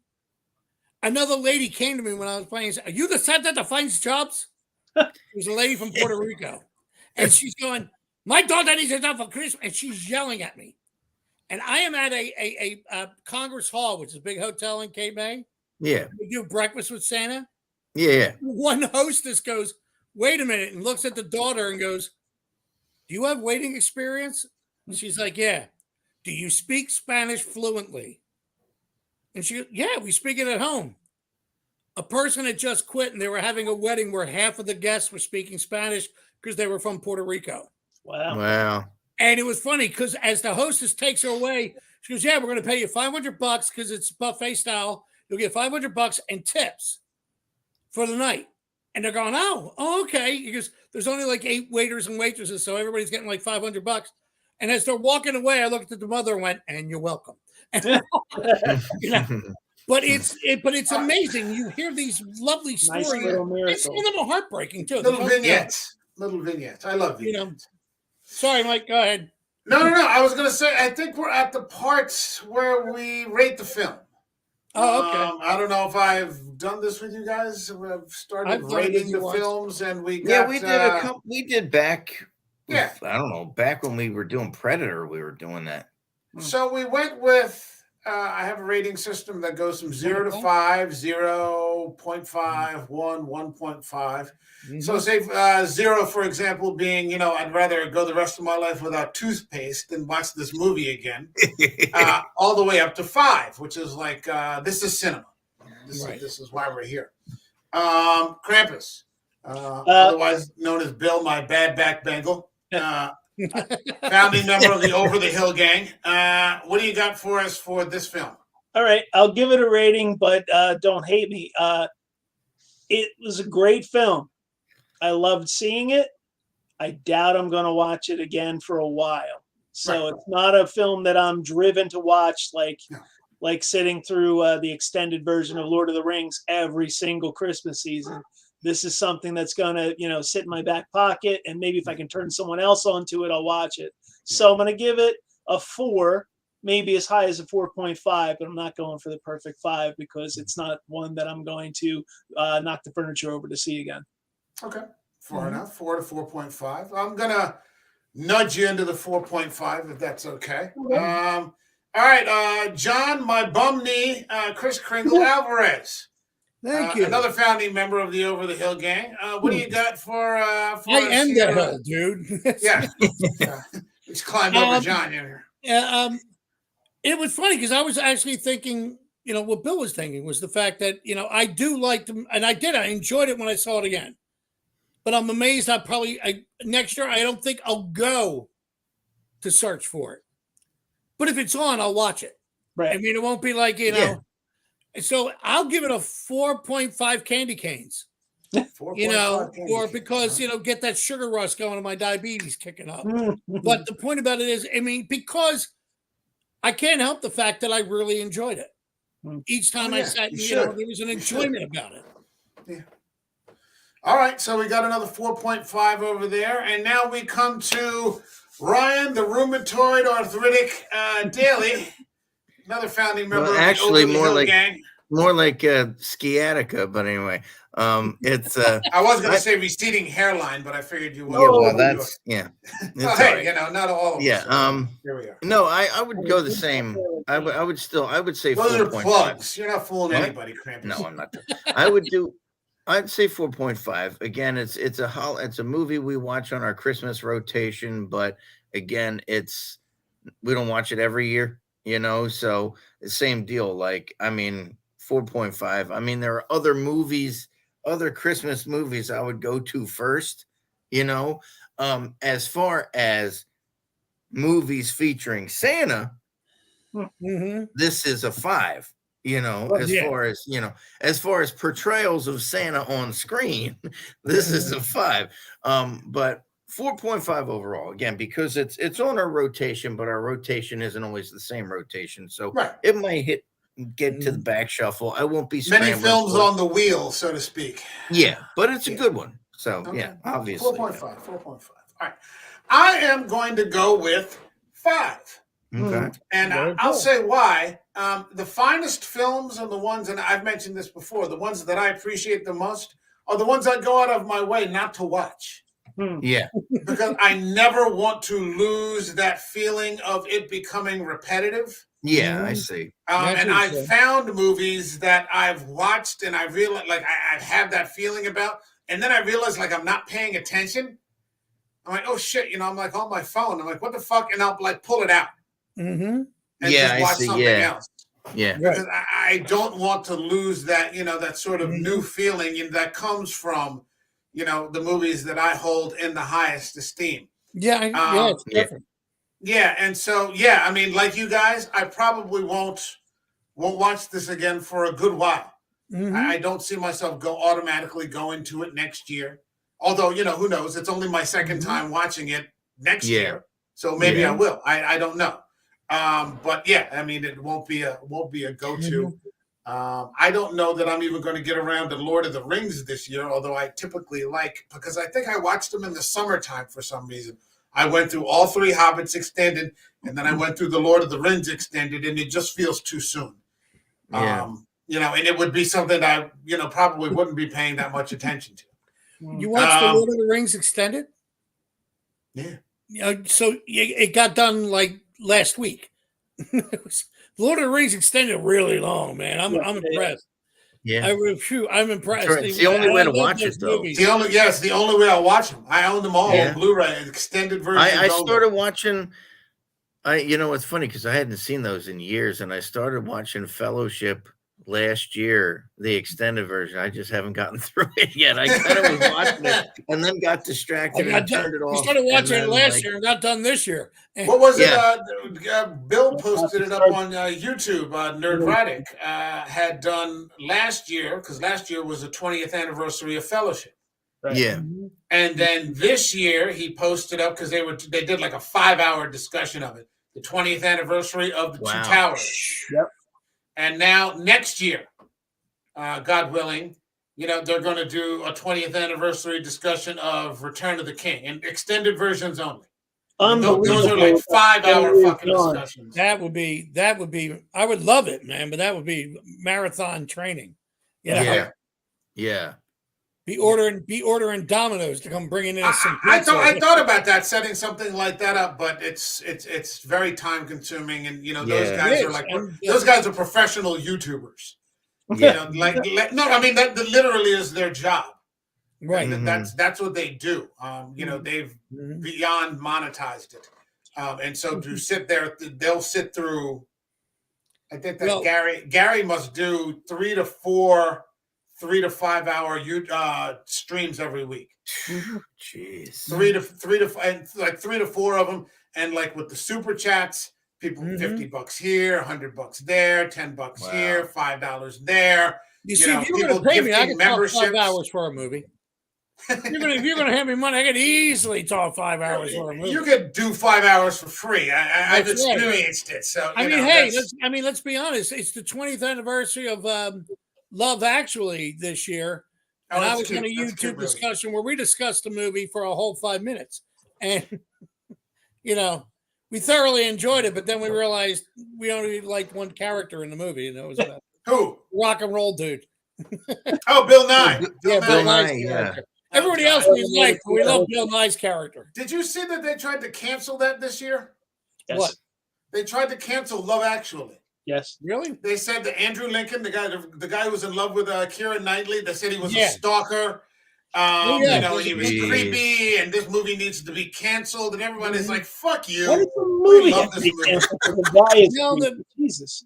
Another lady came to me when I was playing. Are you the Santa that finds jobs? It was a lady from Puerto Rico. And she's going, my daughter needs a job for Christmas. And she's yelling at me. And I am at a Congress Hall, which is a big hotel in Cape May. Yeah. We do breakfast with Santa. Yeah. One hostess goes, wait a minute, and looks at the daughter and goes, do you have waiting experience? And she's like, yeah. Do you speak Spanish fluently? And she goes, yeah, we speak it at home. A person had just quit and they were having a wedding where half of the guests were speaking Spanish because they were from Puerto Rico. Wow. And it was funny because as the hostess takes her away, she goes, yeah, we're going to pay you $500 because it's buffet style. You'll get $500 and tips for the night. And they're going, oh, okay. Because there's only like 8 waiters and waitresses, so everybody's getting like $500. And as they're walking away, I looked at the mother and went, and you're welcome. But it's amazing. You hear these lovely stories. Nice little miracle. It's a little heartbreaking too. Little vignettes. I love vignettes. Sorry, Mike. Go ahead. No. I was going to say, I think we're at the parts where we rate the film. Oh, okay. I don't know if I've done this with you guys. We've started rating the films, and we got. We did back. Yeah. I don't know. Back when we were doing Predator, we were doing that. So we went with. I have a rating system that goes from 0 to 5, 0.5, 1, 1.5. So say 0, for example, being, I'd rather go the rest of my life without toothpaste than watch this movie again. All the way up to 5, which is like, this is cinema. This is why we're here. Krampus, otherwise known as Bill, my bad back Bengal. Founding member of the Over the Hill gang. What do you got for us for this film? All right, I'll give it a rating, but don't hate me. It was a great film. I loved seeing it. I doubt I'm going to watch it again for a while. So it's not a film that I'm driven to watch, like sitting through the extended version of Lord of the Rings every single Christmas season. This is something that's going to, sit in my back pocket, and maybe if I can turn someone else onto it, I'll watch it. So I'm going to give it a 4, maybe as high as a 4.5, but I'm not going for the perfect 5 because it's not one that I'm going to knock the furniture over to see again. Okay, fair enough. 4 to 4.5. I'm going to nudge you into the 4.5 if that's okay. All right, John, my bum knee, Chris Kringle Alvarez. Thank you. Another founding member of the Over the Hill gang. What do you got for I am the hill, dude. Yeah. Just climbed over John here. It was funny because I was actually thinking, what Bill was thinking was the fact that, I do like them, and I enjoyed it when I saw it again. But I'm amazed next year, I don't think I'll go to search for it. But if it's on, I'll watch it. Right. I mean, it won't be like, So I'll give it a 4.5 candy canes. 4.5 because get that sugar rush going and my diabetes kicking up. But the point about it is, because I can't help the fact that I really enjoyed it. Each time I sat, there was an enjoyment about it. Yeah. All right, so we got another 4.5 over there, and now we come to Ryan, the rheumatoid arthritic Daly. Another founding member of the Over the Hill gang. More like sciatica, but anyway, it's. I was going to say receding hairline, but I figured you would. Yeah, well, that's It's hey, not all. Of yeah. us, here we are. No, I would go the same. I would say. Those are plugs. You're not fooling anybody, Krampus. No, I'm not. I'd say 4.5. Again, it's a movie we watch on our Christmas rotation, but again, we don't watch it every year. So the same deal. 4.5. There are other movies, other Christmas movies I would go to first, as far as movies featuring Santa, this is a 5, as far as portrayals of Santa on screen, this is a 5. But 4.5 overall, again, because it's on our rotation, but our rotation isn't always the same rotation. So it might get to the back shuffle. I won't be many films on the wheel, so to speak. Yeah, but it's a good one. So obviously 4.5. 4.5. All right. I am going to go with 5. Okay. And I'll say why. The finest films are the ones, and I've mentioned this before, the ones that I appreciate the most are the ones I go out of my way not to watch. Yeah. Because I never want to lose that feeling of it becoming repetitive. Yeah, I see. And I've found movies that I've watched and I realize I have that feeling about, and then I realize I'm not paying attention. I'm like, oh shit, I'm on my phone. I'm like, what the fuck? And I'll pull it out. And just watch something else. Yeah. Because I don't want to lose that, that sort of new feeling that comes from, the movies that I hold in the highest esteem. Yeah. It's different. Yeah, and so like you guys, I probably won't watch this again for a good while. I don't see myself automatically going to it next year. Although who knows? It's only my second time watching it next year, so maybe I will. I don't know. But it won't be a go-to. I don't know that I'm even going to get around to Lord of the Rings this year. Although I typically because I think I watched them in the summertime for some reason. I went through all 3 Hobbits extended, and then I went through the Lord of the Rings extended, and it just feels too soon. Yeah. And it would be something I, probably wouldn't be paying that much attention to. You watched the Lord of the Rings extended? Yeah. So it got done last week. Lord of the Rings extended really long, man. I'm impressed. Yeah, I'm impressed. Right. It's the only way to watch it, though. It's the only way I watch them. I own them all on Blu-ray, extended versions. I started watching. It's funny because I hadn't seen those in years, and I started watching Fellowship last year, the extended version. I just haven't gotten through it yet. I kind of was watching it and then got distracted and turned it off. We started watching it last year and got done this year. What was it? Bill posted it up on YouTube. Nerdrotic had done last year, because last year was the 20th anniversary of Fellowship. Right. Yeah. And then this year he posted up, because they did like a 5-hour discussion of it, the 20th anniversary of the Two Towers. Yep. And now next year, God willing, they're going to do a 20th anniversary discussion of Return of the King, and extended versions only. Those are like 5-hour fucking discussions. That would be. I would love it, man. But that would be marathon training. Yeah. Be ordering Domino's to come bringing in some pizza. I thought about that, setting something like that up, but it's very time consuming, and those guys are like those guys are professional YouTubers. Yeah. That literally is their job. Right. That's what they do. They've beyond monetized it, and so to sit there, they'll sit through. I think that Gary must do 3 to 5 hour streams every week. Jeez. 3 to 4 of them, and like with the super chats, people $50 here, $100 there, $10 here, $5 there. You see, if you're going to pay me, I can talk 5 hours for a movie. If you're going to hand me money, I could easily talk 5 hours for a movie. You could do 5 hours for free. I've experienced it. So let's be honest. It's the 20th anniversary of Love Actually this year, and I was in a YouTube discussion where we discussed the movie for a whole 5 minutes, and we thoroughly enjoyed it. But then we realized we only liked one character in the movie, and it was about who? Rock and Roll Dude. Bill Nye. Bill Nye. Yeah. Everybody else we liked, but we love Bill Nye's character. Did you see that they tried to cancel that this year? Yes. What? They tried to cancel Love Actually. Yes. Really? They said that Andrew Lincoln, the guy who was in love with Keira Knightley, they said he was a stalker. He was creepy, and this movie needs to be canceled. And everybody's like, "Fuck you!" What is the movie? Love this movie. The guy is Jesus.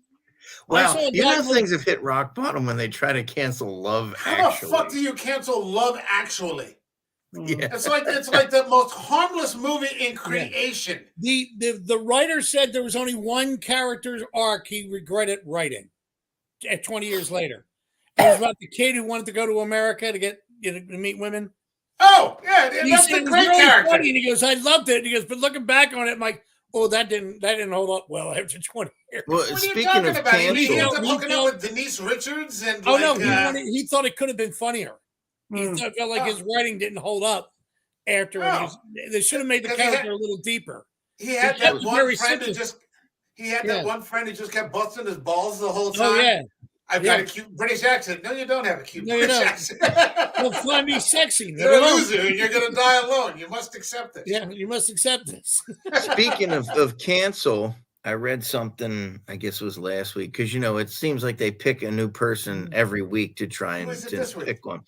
Wow, things have hit rock bottom when they try to cancel Love Actually. How the fuck do you cancel Love Actually? Yeah. It's like the most harmless movie in creation. The writer said there was only one character's arc he regretted writing at 20 years later. It was about the kid who wanted to go to America to meet women. Oh, yeah, that's a great character. Funny. And he goes, I loved it. And he goes, but looking back on it, I'm like, oh, that didn't hold up well after 20 years. Well, what speaking are you of talking about? He cancel, ended up hooking up with Denise Richards and he thought it could have been funnier. He felt like his writing didn't hold up after. They should have made the character a little deeper. He had that one friend who just kept busting his balls the whole time. Oh yeah. I've got a cute British accent. No, you don't have a cute British accent. Well, find me sexy. You're a loser and you're going to die alone. You must accept this. Yeah, you must accept this. Speaking of cancel, I read something, I guess it was last week, because, it seems like they pick a new person every week to try and pick one.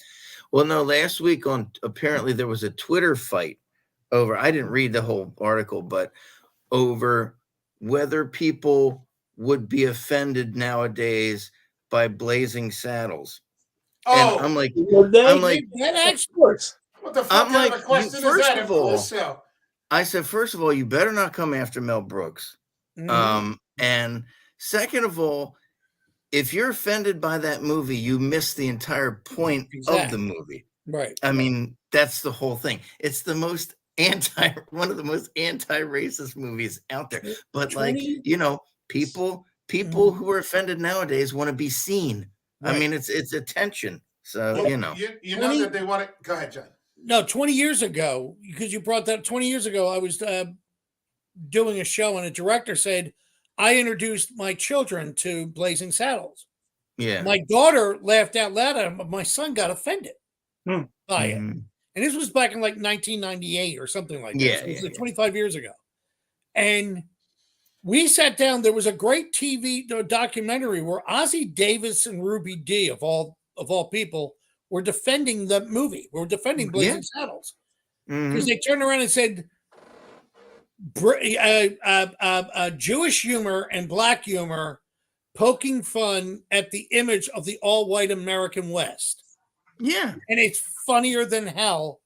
Well, no, last week apparently there was a Twitter fight over, I didn't read the whole article, but over whether people would be offended nowadays by Blazing Saddles. Oh, and I'm like, that exports. What the fuck kind of a question is that? I said, first of all, you better not come after Mel Brooks. And second of all, if you're offended by that movie, you miss the entire point of the movie. Right. I mean, that's the whole thing. It's the most one of the most anti-racist movies out there. But people who are offended nowadays want to be seen. Right. I mean, it's attention. So, you know that they want it. Go ahead, John. No, 20 years ago, because you brought that 20 years ago, I was doing a show and a director said, I introduced my children to Blazing Saddles. Yeah. My daughter laughed out loud at him, but my son got offended by it. And this was back in like 1998 or something like that. Yeah, So it was like 25 years ago. And We sat down. There was a great TV documentary where Ozzie Davis and Ruby Dee, of all people, were defending the movie. Were defending Blazing Saddles because they turned around and said Jewish humor and black humor poking fun at the image of the all-white American West. Yeah, and it's funnier than hell.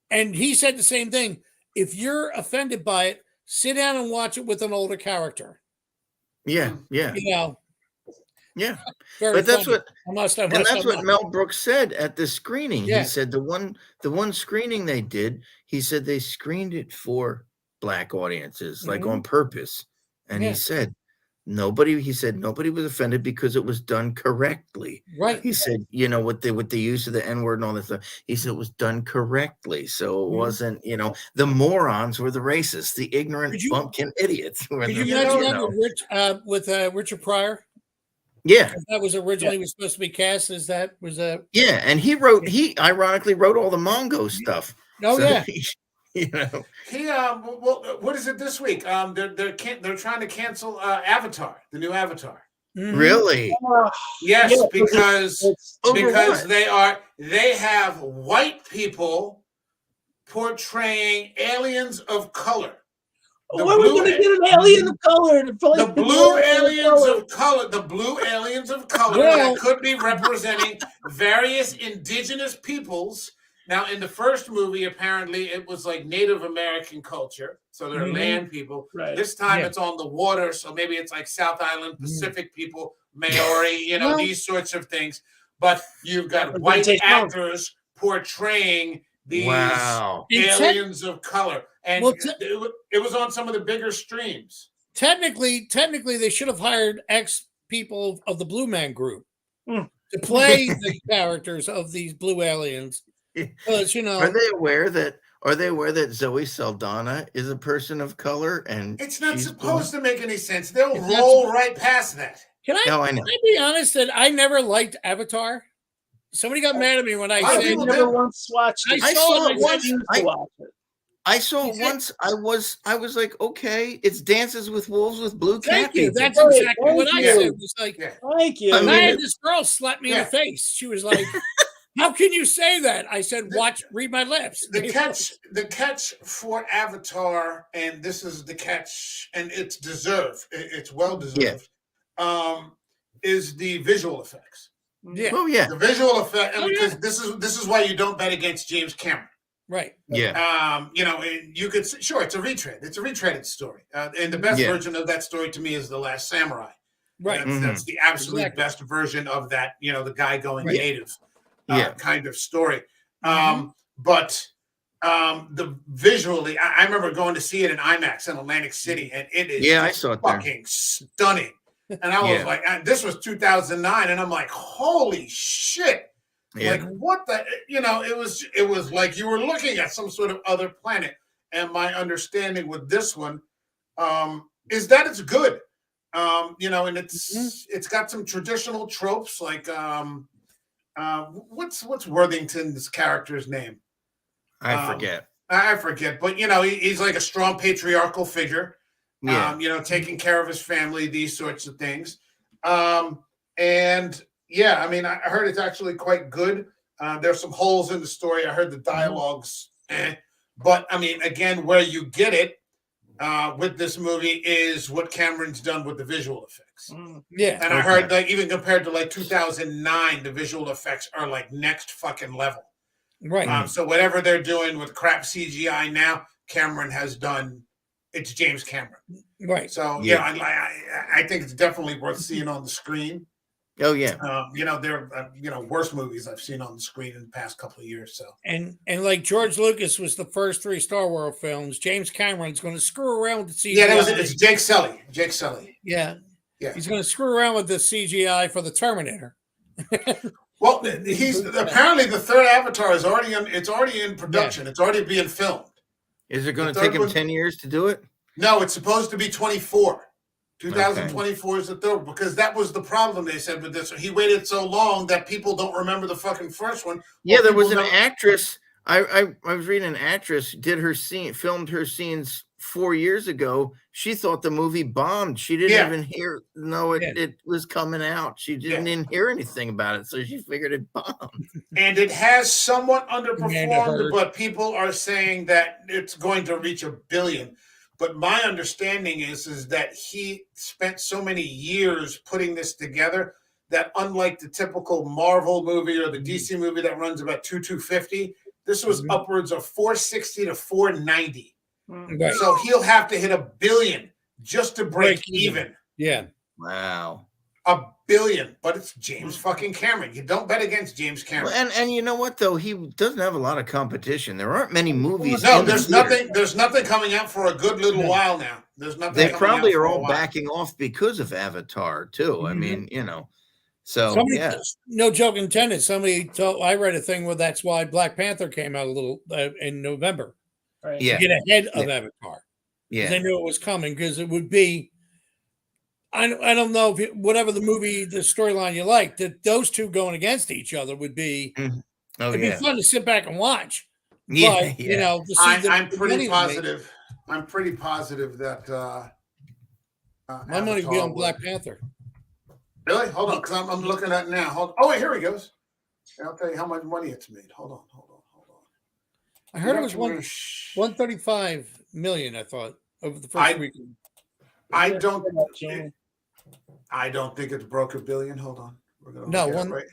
And he said the same thing. If you're offended by it, sit down and watch it with an older character. Yeah. You know. Yeah. Very but that's funny. that's what Mel Brooks said at the screening. Yeah. He said the one screening they did, he said they screened it for black audiences, like on purpose. And he said nobody was offended because it was done correctly. Right. He said, with the use of the N-word and all that stuff, he said it was done correctly. So it wasn't, the morons were the racists, the ignorant bumpkin idiots. Could you imagine that with Richard Pryor? Yeah. That was originally was supposed to be cast as that was a and he ironically wrote all the Mongo stuff. Oh, so he what is it this week? They're trying to cancel Avatar, the new Avatar. Really? Yes, because they have white people portraying aliens of color. Where are we going to get an alien of color? The blue aliens of color. The blue aliens of color that could be representing various indigenous peoples. Now, in the first movie, apparently it was like Native American culture, so they're land people. Right. This time it's on the water, so maybe it's like South Island Pacific people, Maori, these sorts of things. But you've got white actors portraying these aliens of color. And it was on some of the bigger streams. Technically, they should have hired ex-people of the Blue Man Group to play the characters of these blue aliens. Because, Are they aware that Zoe Saldana is a person of color? And it's not supposed to make any sense. They'll roll right past that. Can I be honest that I never liked Avatar? Somebody got mad at me when I said I never once watched it. I saw it once. I saw it once. I was like, okay, it's Dances with Wolves with blue cat. Thank you. That's exactly what I said. It was like, thank you. I had this girl slap me in the face. She was like, how can you say that? I said, read my lips. The catch for Avatar, and this is the catch, and it's deserved. It's well deserved. Is the visual effects. Yeah. Oh yeah. The visual effect, because this is why you don't bet against James Cameron. Right. Yeah. And you could it's a retread. It's a retreaded story, and the best version of that story to me is The Last Samurai. Right. That's the absolute best version of that. The guy going native. Kind of story. But the visually, I remember going to see it in IMAX in Atlantic City, and it is I saw it fucking stunning. And I was like, this was 2009, and I'm like, holy shit. Yeah. Like what the it was like you were looking at some sort of other planet. And my understanding with this one is that it's good. And it's got some traditional tropes like what's Worthington's character's name? I forget. But he's like a strong patriarchal figure. Taking care of his family, these sorts of things. I heard it's actually quite good. There's some holes in the story. I heard the dialogue's but I mean, again, where you get it with this movie is what Cameron's done with the visual effects. Yeah. And I heard that even compared to like 2009, the visual effects are like next fucking level. Right. So whatever they're doing with crap CGI now, Cameron has done. It's James Cameron. Right. So I think it's definitely worth seeing on the screen. Oh yeah. There are worse movies I've seen on the screen in the past couple of years. So and like George Lucas was the first 3 Star Wars films, James Cameron's going to screw around with the CGI. Yeah, it's Jake Sully. Jake Sully. Yeah. He's going to screw around with the CGI for the Terminator. Well, he's apparently the third Avatar is already in production. Yeah. It's already being filmed. Is it going to take him 10 years to do it? No, it's supposed to be 24. 2024 is the third, because that was the problem they said with this. He waited so long that people don't remember the fucking first one. Yeah, there was an actress. I was reading an actress filmed her scenes 4 years ago, she thought the movie bombed. She didn't even know it was coming out. She didn't even hear anything about it, so she figured it bombed. And it has somewhat underperformed, but people are saying that it's going to reach $1 billion. But my understanding is that he spent so many years putting this together that, unlike the typical Marvel movie or the DC movie that runs about $250, this was upwards of $460 to $490. Right. So he'll have to hit $1 billion just to break even. Yeah. Wow. $1 billion, but it's James fucking Cameron. You don't bet against James Cameron. Well, and you know what though? He doesn't have a lot of competition. There aren't many movies. No, there's nothing. There's nothing coming out for a good little while now. There's nothing. They probably are all backing off because of Avatar too. I mean, so no joke intended. I read a thing where that's why Black Panther came out a little in November. Right. To get ahead of Avatar. Yeah, they knew it was coming because it would be. I don't know if whatever the storyline you like, that those two going against each other would be. It'd be fun to sit back and watch. Yeah, but, I'm pretty positive. I'm pretty positive that my money would be on Black Panther. Really? Hold on, because I'm looking at it now. Oh wait, here he goes. I'll tell you how much money it's made. Hold on. I heard it was 135 million. I thought over the first weekend. I don't think it's broke $1 billion. Hold on. We're gonna right.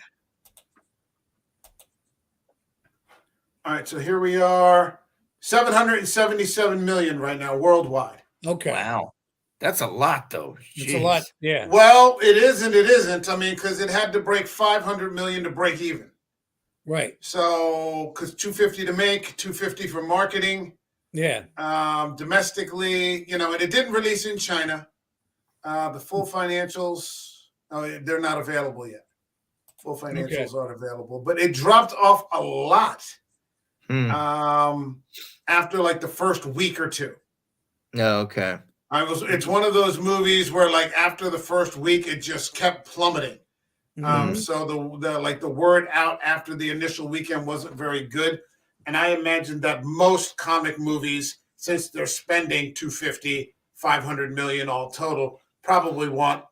All right, so here we are, 777 million right now worldwide. Okay. Wow. That's a lot though. It's a lot. Yeah. Well, it is and it isn't. I mean, because it had to break 500 million to break even. Right. So, because 250 to make, 250 for marketing. Yeah. Domestically, and it didn't release in China. The full financials, they're not available yet. Full financials aren't available, but it dropped off a lot after like the first week or two. Oh, okay. It's one of those movies where like after the first week, it just kept plummeting. So the word out after the initial weekend wasn't very good. And I imagine that most comic movies, since they're spending 250, 500 million all total, probably want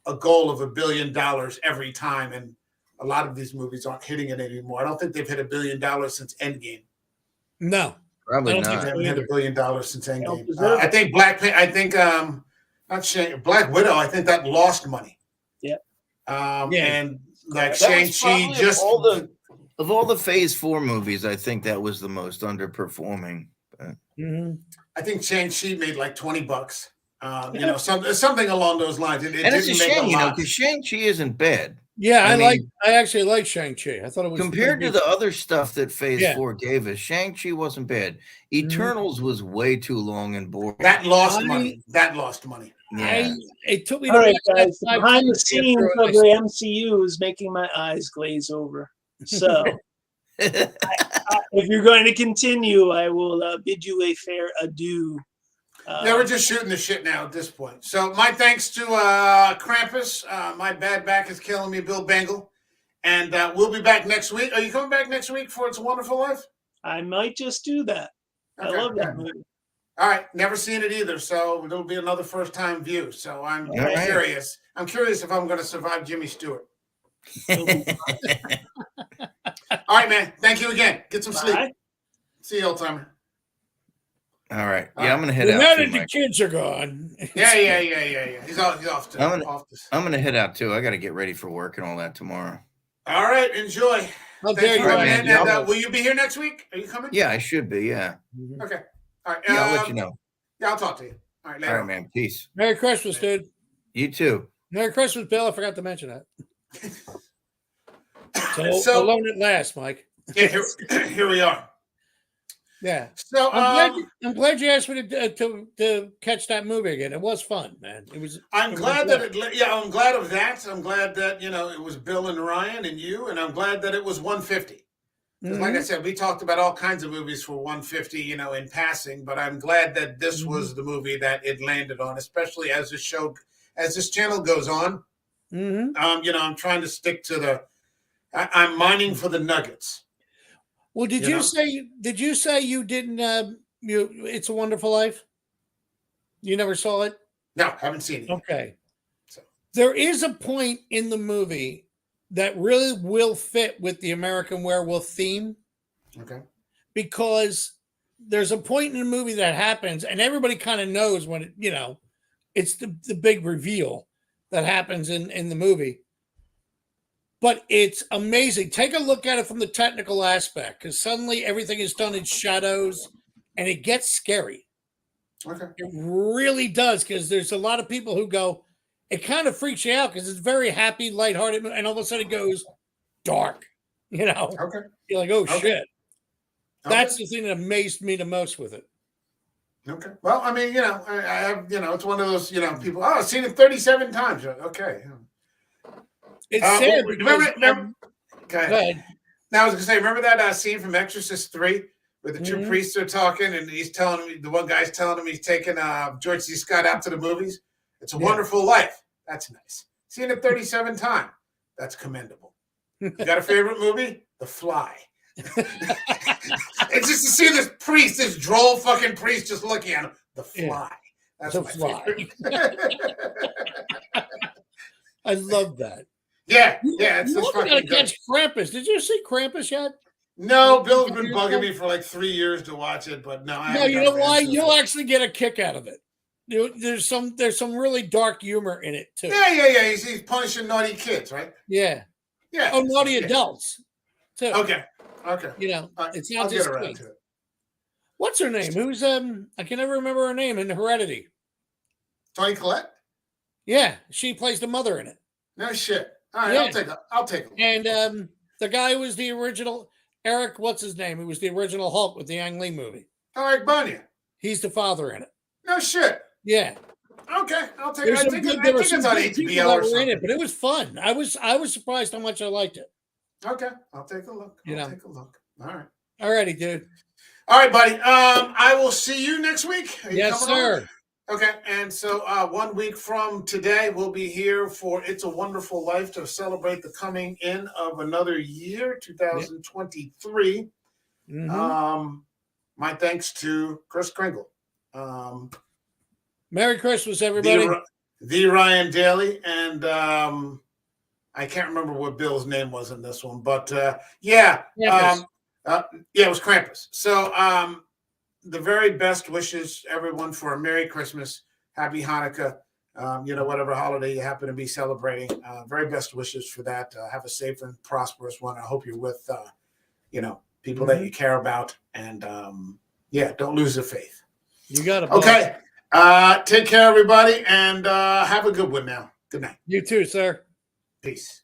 a goal of $1 billion every time. And a lot of these movies aren't hitting it anymore. I don't think they've hit $1 billion since Endgame. No, probably not. They haven't hit $1 billion since Endgame. I think Black Widow. I think that lost money. Yeah. And like Shang-Chi just. Of all the Phase 4 movies, I think that was the most underperforming. I think Shang-Chi made like $20. Something along those lines. It and it's a shame, because Shang-Chi isn't bad. Yeah, I actually like Shang-Chi. I thought it was compared to the other stuff that Phase 4 gave us. Shang-Chi wasn't bad. Eternals was way too long and boring. That lost money. Yeah. It took me. All right, guys. Behind the scenes of the MCU is making my eyes glaze over. So, if you're going to continue, I will bid you a fair adieu. We're just shooting the shit now at this point. So, my thanks to Krampus. My bad back is killing me, Bill Bengal. And we'll be back next week. Are you coming back next week for It's a Wonderful Life? I might just do that. Okay. I love that movie. All right. Never seen it either. So, it'll be another first-time view. So, I'm curious. I'm curious if I'm going to survive Jimmy Stewart. All right, man. Thank you again. Get some sleep. See you, old timer. All right. Yeah, I'm gonna head out. Now that the kids are gone. Yeah. He's off. I'm gonna head out too. I got to get ready for work and all that tomorrow. All right. Enjoy. Thank you, man. And, will you be here next week? Are you coming? Yeah, I should be. Yeah. Okay. All right. Yeah, I'll let you know. Yeah, I'll talk to you. All right. Later. All right, man. Peace. Merry Christmas, dude. You too. Merry Christmas, Bill. I forgot to mention that. So alone at last, Mike. Yeah, here we are. Yeah. So I'm glad you asked me to catch that movie again. It was fun, man. It was. I'm glad of that. I'm glad that it was Bill and Ryan and you, and I'm glad that it was 150. Because like I said, we talked about all kinds of movies for 150, in passing. But I'm glad that this was the movie that it landed on, especially as this channel goes on. I'm trying to stick to I'm mining for the nuggets. Well, did you say you didn't It's a Wonderful Life? You never saw it? No, haven't seen it. Okay. So. There is a point in the movie that really will fit with the American Werewolf theme. Okay. Because there's a point in the movie that happens, and everybody kind of knows when it, it's the big reveal that happens in the movie. But it's amazing. Take a look at it from the technical aspect, because suddenly everything is done in shadows, and it gets scary. Okay. It really does, because there's a lot of people who go, it kind of freaks you out because it's very happy, lighthearted, and all of a sudden it goes dark. Okay. You're like, oh shit. Okay. That's the thing that amazed me the most with it. Okay. Well, I mean, I have, it's one of those, people, oh, I've seen it 37 times. Okay. It's sad because... Remember, go ahead. Now, I was going to say, remember that scene from Exorcist 3 where the two priests are talking and he's telling him, the one guy's telling him he's taking George C. Scott out to the movies? It's a wonderful life. That's nice. Seen it 37 times. That's commendable. You got a favorite movie? The Fly. It's just to see this droll fucking priest just looking at him. The Fly. That's The my Fly. favorite. I love that. Yeah, it's just fucking gotta catch Krampus. Did you see Krampus yet? No, Bill's been bugging me for like 3 years to watch it, but no. You know why? You'll actually get a kick out of it. There's some really dark humor in it too. Yeah. He's punishing naughty kids, right? Yeah. Yeah. Oh, naughty adults too. Okay. It's not just around to it. What's her name? Who's I can never remember her name in Heredity. Toni Collette? Yeah, she plays the mother in it. No shit. All right, I'll take a look. And the guy who was the original Eric, what's his name? He was the original Hulk with the Ang Lee movie. Eric Bana. He's the father in it. No shit. Yeah. Okay, I'll take it. I think it's on HBO or something. But it was fun. I was surprised how much I liked it. Okay, I'll take a look. I'll take a look. All right. All righty, dude. All right, buddy. I will see you next week. Yes, sir. On? Okay, and so 1 week from today, we'll be here for It's a Wonderful Life to celebrate the coming in of another year, 2023. My thanks to Chris Kringle. Merry Christmas, everybody. The Ryan Daly, and I can't remember what Bill's name was in this one, but it was Krampus. So the very best wishes, everyone, for a Merry Christmas, Happy Hanukkah, whatever holiday you happen to be celebrating. Very best wishes for that. Have a safe and prosperous one. I hope you're with, people that you care about, and don't lose the faith. You got it. Okay. Take care, everybody, and have a good one now. Good night. You too, sir. Peace.